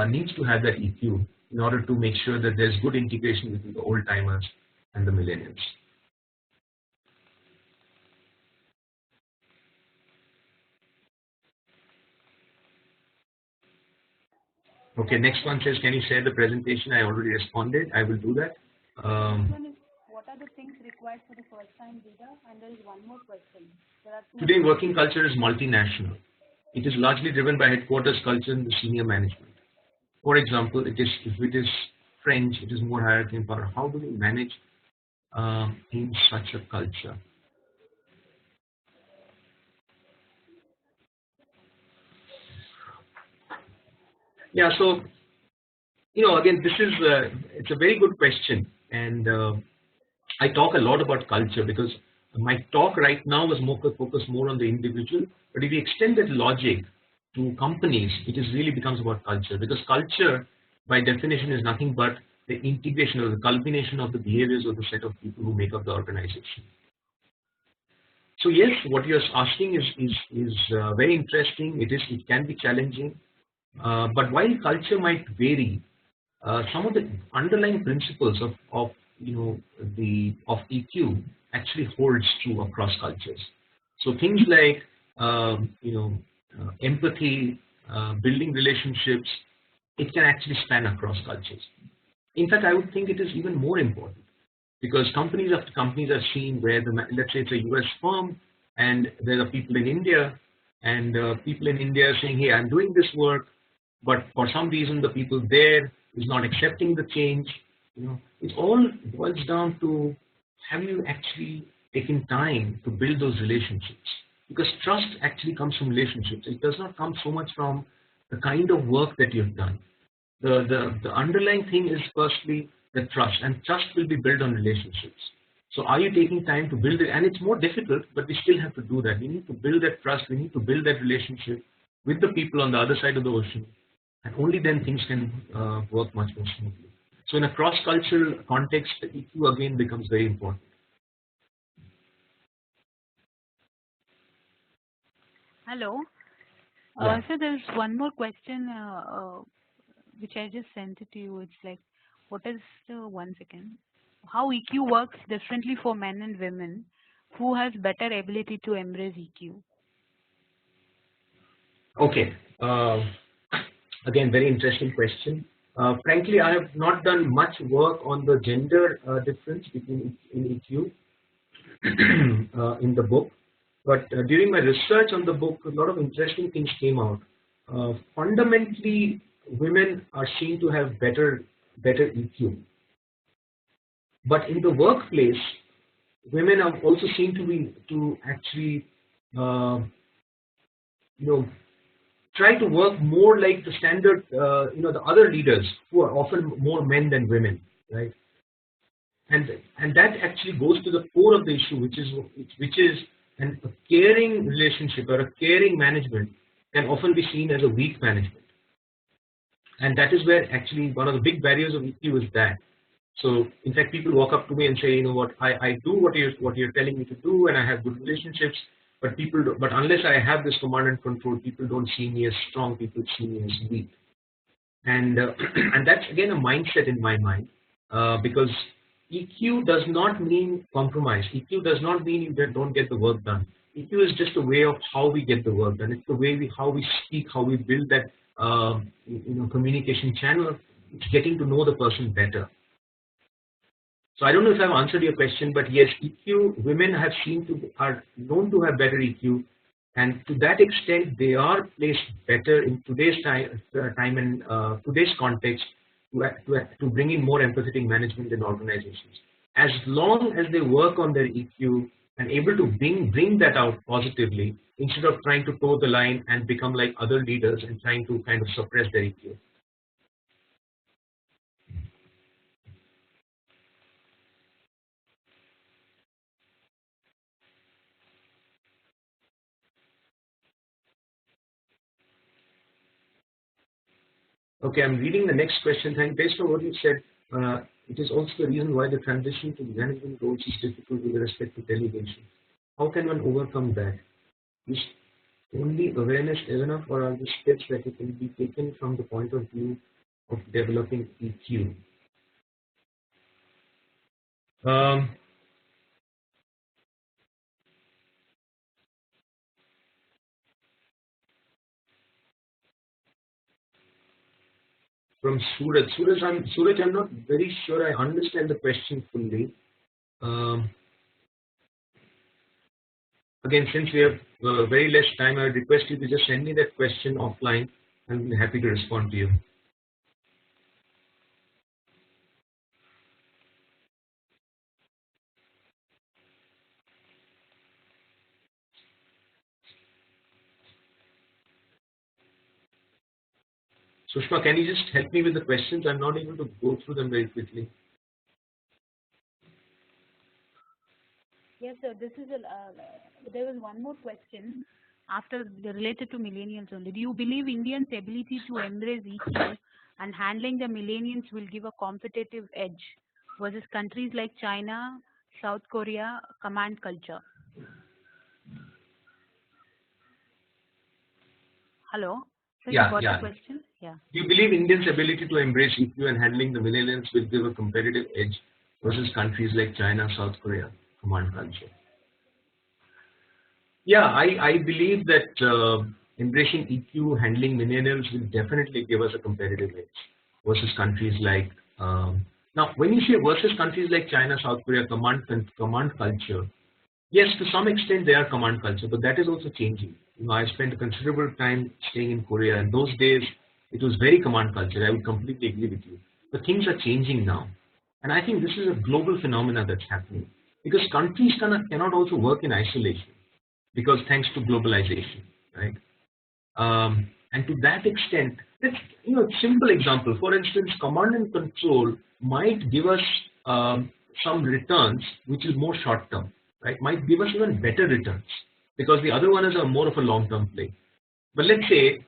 needs to have that EQ in order to make sure that there's good integration between the old timers and the millennials. Okay, next one says, can you share the presentation? I already responded. I will do that. What are the things required for the first-time leader? And there is one more question. Today, working culture is multinational. It is largely driven by headquarters culture and the senior management. For example, if it is French, it is more hierarchy and power. How do we manage in such a culture? Yeah, so again, it's a very good question, and I talk a lot about culture because my talk right now is more focused more on the individual. But if we extend that logic to companies, it really becomes about culture, because culture, by definition, is nothing but the integration or the culmination of the behaviors of the set of people who make up the organization. So yes, what you're asking is very interesting. It can be challenging, but while culture might vary, some of the underlying principles of EQ actually holds true across cultures. So things like empathy, building relationships, it can actually span across cultures. In fact, I would think it is even more important, because companies after companies are seen where let's say it's a US firm and there are people in India, and people in India are saying, hey, I'm doing this work, but for some reason the people there is not accepting the change. It all boils down to, have you actually taken time to build those relationships? Because trust actually comes from relationships. It does not come so much from the kind of work that you've done. The underlying thing is firstly the trust, and trust will be built on relationships. So are you taking time to build it? And it's more difficult, but we still have to do that. We need to build that trust. We need to build that relationship with the people on the other side of the ocean, and only then things can work much more smoothly. So in a cross-cultural context, the EQ again becomes very important. Hello. Yeah. So there's one more question which I just sent it to you. It's like, What is one second? How EQ works differently for men and women? Who has better ability to embrace EQ? Okay. Again, very interesting question. Frankly, I have not done much work on the gender difference between in EQ in the book, but during my research on the book, a lot of interesting things came out. Fundamentally, women are seen to have better EQ, but in the workplace, women are also seen to actually you know try to work more like the standard the other leaders who are often more men than women, right? And that actually goes to the core of the issue, which is a caring relationship or a caring management can often be seen as a weak management, and that is where actually one of the big barriers of EQ is that. So in fact, people walk up to me and say, you know what, I do what you're telling me to do, and I have good relationships, but but unless I have this command and control, people don't see me as strong. People see me as weak, and and that's again a mindset in my mind, because EQ does not mean compromise. EQ does not mean you don't get the work done. EQ is just a way of how we get the work done. It's the way how we speak, how we build that communication channel. It's getting to know the person better. So I don't know if I've answered your question, but yes, EQ, women are known to have better EQ, and to that extent, they are placed better in today's time and today's context to bring in more empathetic management in organizations. As long as they work on their EQ and able to bring that out positively, instead of trying to toe the line and become like other leaders and trying to kind of suppress their EQ. Okay, I'm reading the next question. Based on what you said, it is also the reason why the transition to management roles is difficult with respect to delegation. How can one overcome that? Is only awareness enough, or are there steps that can be taken from the point of view of developing EQ? From Suraj, I'm not very sure I understand the question fully. Again, since we have very less time, I would request you to just send me that question offline, and I'll be happy to respond to you. Sushma, can you just help me with the questions? I'm not able to go through them very quickly. Yes, sir. There was one more question related to millennials only. Do you believe Indians' ability to embrace EQ and handling the millennials will give a competitive edge versus countries like China, South Korea, command culture? Hello? So Yeah, you got yeah. the question? Yeah. Do you believe Indians' ability to embrace EQ and handling the millennials will give a competitive edge versus countries like China, South Korea, command culture? Yeah, I believe that embracing EQ, handling millennials will definitely give us a competitive edge versus countries like. Now, when you say versus countries like China, South Korea, command culture, yes, to some extent they are command culture, but that is also changing. I spent a considerable time staying in Korea, and those days it was very command culture. I would completely agree with you. But things are changing now, and I think this is a global phenomenon that's happening because countries cannot also work in isolation because thanks to globalization, right? And to that extent, let's simple example. For instance, command and control might give us some returns which is more short term, right? Might give us even better returns because the other one is more of a long term play. But let's say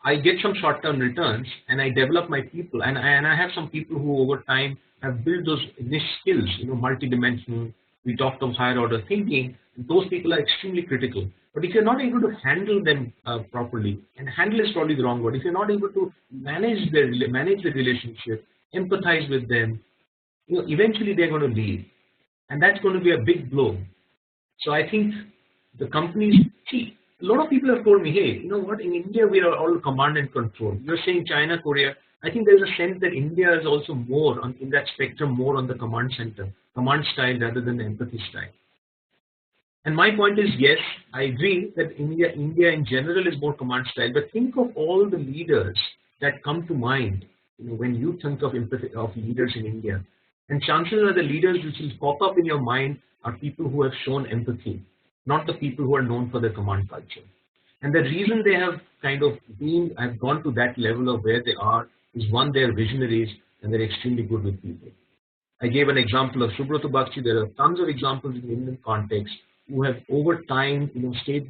I get some short term returns and I develop my people, and I have some people who over time have built those niche skills, multidimensional. We talked of higher order thinking. Those people are extremely critical. But if you're not able to handle them properly, and handle is probably the wrong word, if you're not able to manage the relationship, empathize with them, eventually they're going to leave, and that's going to be a big blow. So I think the companies, see, a lot of people have told me, hey, you know what, in India we are all command and control. You're saying China, Korea. I think there's a sense that India is also more in that spectrum, more on the command center, command style rather than the empathy style. And my point is, yes, I agree that India in general is more command style, but think of all the leaders that come to mind, when you think of empathy of leaders in India. And chances are the leaders which will pop up in your mind are people who have shown empathy, not the people who are known for their command culture. And the reason they have have gone to that level of where they are is, one, they're visionaries and they're extremely good with people. I gave an example of Subrata Bakshi. There are tons of examples in the Indian context who have over time, stayed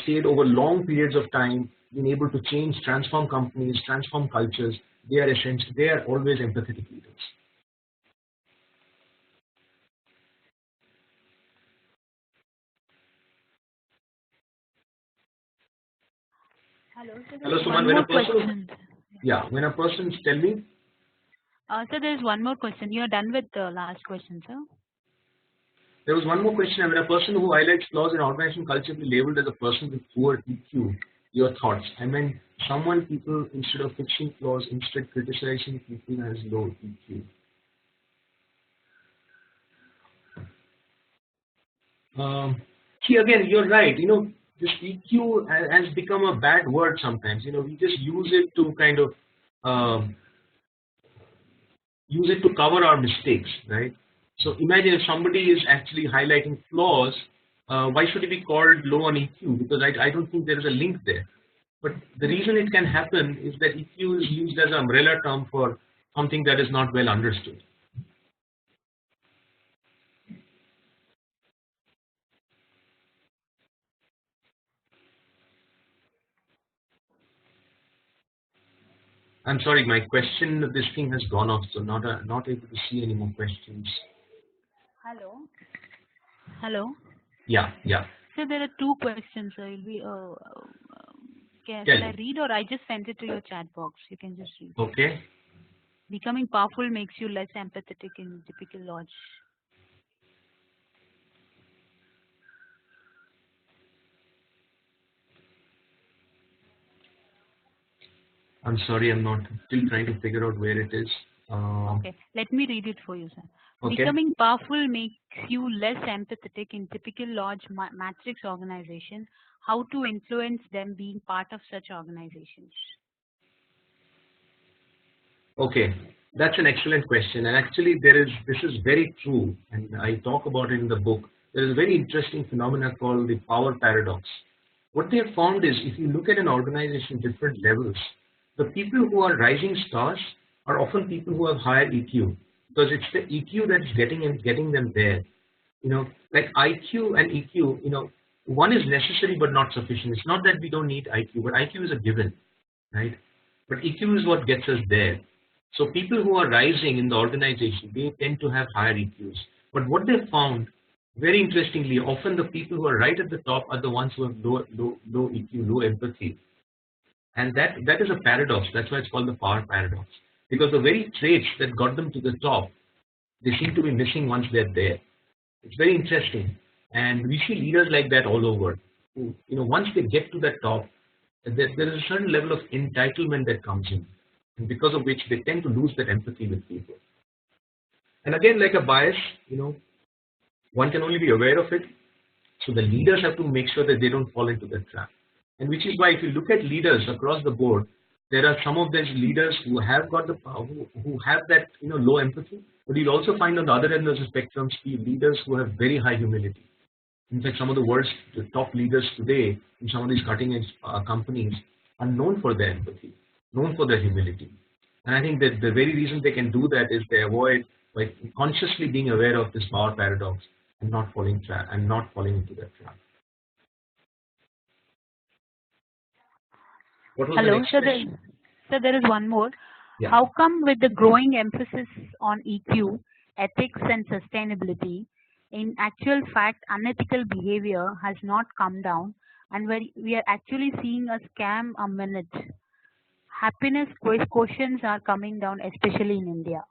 stayed over long periods of time, been able to change, transform companies, transform cultures. They are always empathetic leaders. Hello, Suman. When a person tell me. So there is one more question. You are done with the last question, sir. There was one more question. When a person who highlights flaws in organization culture be labeled as a person with poor EQ, your thoughts? I mean, people, instead of fixing flaws, instead criticizing people as low EQ. See, again, you're right. This EQ has become a bad word sometimes. We just use it to use it to cover our mistakes, right? So imagine if somebody is actually highlighting flaws, why should it be called low on EQ? Because I don't think there is a link there. But the reason it can happen is that EQ is used as an umbrella term for something that is not well understood. I'm sorry, my question, this thing has gone off, so not able to see any more questions. Hello. Yeah. So there are two questions. Can I read, or I just sent it to your chat box? You can just read. Okay. Becoming powerful makes you less empathetic in typical lodge. I'm sorry, I'm not still trying to figure out where it is. Okay, let me read it for you, sir. Okay. Becoming powerful makes you less empathetic in typical large matrix organization. How to influence them being part of such organizations? Okay, that's an excellent question, and actually this is very true, and I talk about it in the book. There is a very interesting phenomenon called the power paradox. What they have found is, if you look at an organization different levels, the people who are rising stars are often people who have higher EQ, because it's the EQ that's getting them there. Like IQ and EQ, one is necessary but not sufficient. It's not that we don't need IQ, but IQ is a given, right? But EQ is what gets us there. So people who are rising in the organization, they tend to have higher EQs. But what they found, very interestingly, often the people who are right at the top are the ones who have low EQ, low empathy. And that is a paradox. That's why it's called the power paradox. Because the very traits that got them to the top, they seem to be missing once they're there. It's very interesting. And we see leaders like that all over. Who, once they get to the top, there is a certain level of entitlement that comes in. And because of which they tend to lose that empathy with people. And again, like a bias, one can only be aware of it. So the leaders have to make sure that they don't fall into that trap. And which is why, if you look at leaders across the board, there are some of these leaders who have got the who have that low empathy, but you'll also find on the other end of the spectrum leaders who have very high humility. In fact, some of the world's top leaders today in some of these cutting-edge companies are known for their empathy, known for their humility. And I think that the very reason they can do that is they avoid by consciously being aware of this power paradox and not falling into that trap. Hello, so there is one more. Yeah. How come with the growing emphasis on EQ, ethics and sustainability, in actual fact unethical behavior has not come down, and we are actually seeing a scam a minute. Happiness quotients are coming down, especially in India.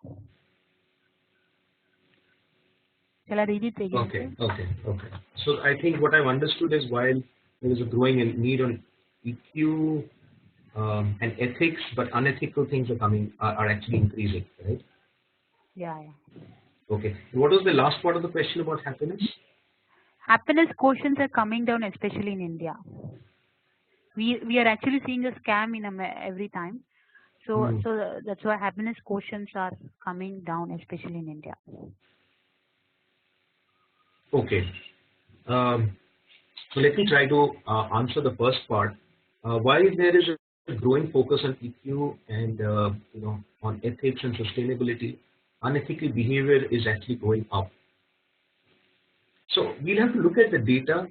Shall I read it again, Okay, sir? okay. So I think what I've understood is while there is a growing need on EQ and ethics, but unethical things are actually increasing, right? Yeah. Okay. What was the last part of the question about happiness? Happiness quotients are coming down, especially in India. We are actually seeing a scam in every time. So that's why happiness quotients are coming down, especially in India. Okay. So let me try to answer the first part. Why there is a growing focus on EQ and on ethics and sustainability, unethical behavior is actually going up. So we'll have to look at the data.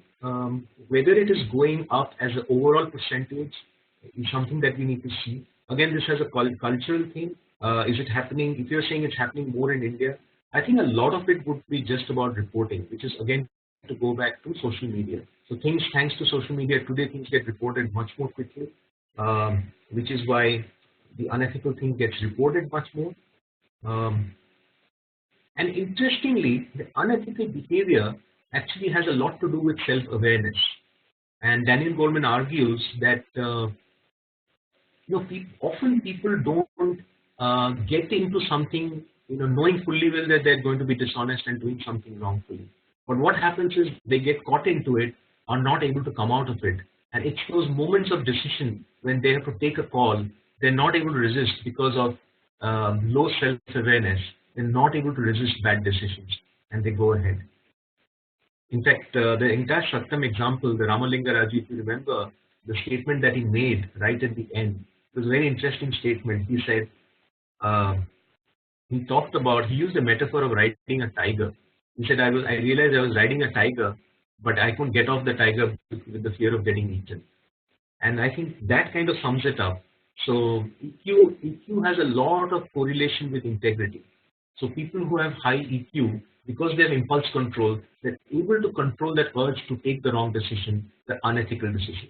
Whether it is going up as an overall percentage is something that we need to see. Again, this has a cultural thing. Is it happening? If you're saying it's happening more in India, I think a lot of it would be just about reporting, which is again to go back to social media. So things, thanks to social media, today things get reported much more quickly, which is why the unethical thing gets reported much more. And interestingly, the unethical behavior actually has a lot to do with self-awareness. And Daniel Goleman argues that often people don't get into something knowing fully well that they're going to be dishonest and doing something wrongfully. But what happens is they get caught into it, are not able to come out of it, and it's those moments of decision when they have to take a call, they're not able to resist because of low self-awareness. They're not able to resist bad decisions, and they go ahead. In fact, the entire Satyam example, the Ramalinga Raji, if you remember, the statement that he made right at the end, it was a very interesting statement. He said, uh, he used the metaphor of riding a tiger. He said, I realized I was riding a tiger, but I couldn't get off the tiger with the fear of getting eaten. And I think that kind of sums it up. So EQ has a lot of correlation with integrity. So people who have high EQ, because they have impulse control, they're able to control that urge to take the wrong decision, the unethical decision.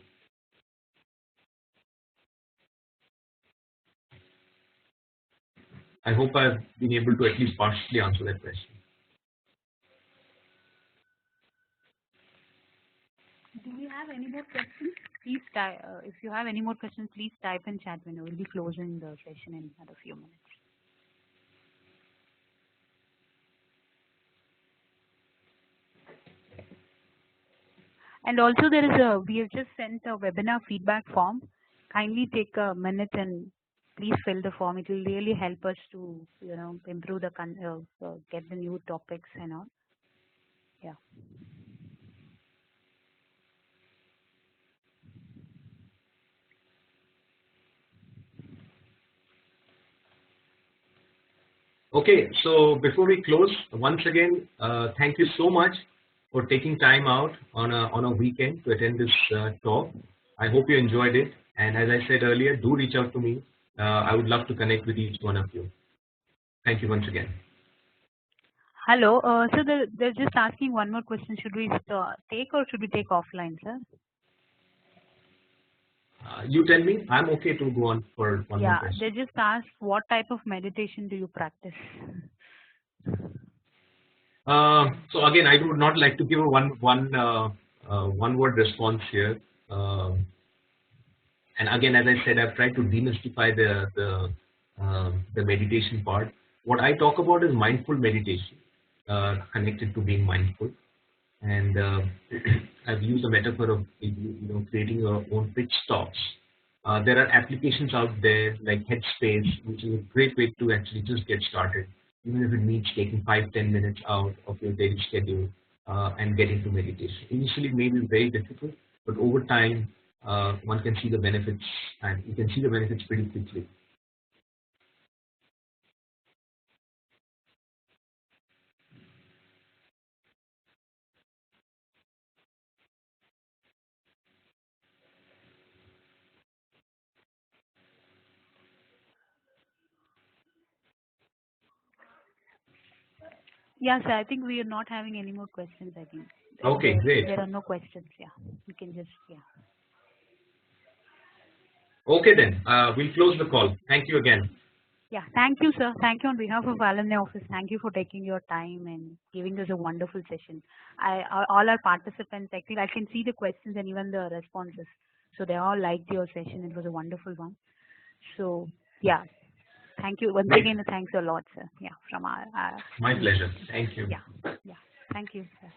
I hope I've been able to at least partially answer that question. Do we have any more questions? Please type. If you have any more questions, please type in chat window. We'll be closing the session in another few minutes. And also we have just sent a webinar feedback form. Kindly take a minute and please fill the form. It will really help us to, improve get the new topics and all. Yeah. Okay, so before we close, once again, thank you so much for taking time out on a weekend to attend this talk. I hope you enjoyed it. And as I said earlier, do reach out to me. I would love to connect with each one of you. Thank you once again. Hello. So they're just asking one more question. Should we take or should we take offline, sir? You tell me. I'm okay to go on for one more question. They just asked what type of meditation do you practice? So again, I would not like to give a one word response here. And again, as I said, I've tried to demystify the meditation part. What I talk about is mindful meditation, connected to being mindful. And I've used a metaphor of creating your own pitch stops. There are applications out there like Headspace, which is a great way to actually just get started, even if it means taking 5-10 minutes out of your daily schedule and get into meditation. Initially, it may be very difficult, but over time, one can see the benefits, and you can see the benefits pretty quickly. Yes, I think we are not having any more questions, I think. Okay, great. There are no questions. Yeah, you can just Okay then, we'll close the call. Thank you again. Yeah, thank you, sir. Thank you on behalf of Alumni Office. Thank you for taking your time and giving us a wonderful session. All our participants, actually, I can see the questions and even the responses. So they all liked your session. It was a wonderful one. So yeah, thank you once again. Thanks a lot, sir. Yeah, from our my pleasure. Thank you. Yeah, thank you, sir.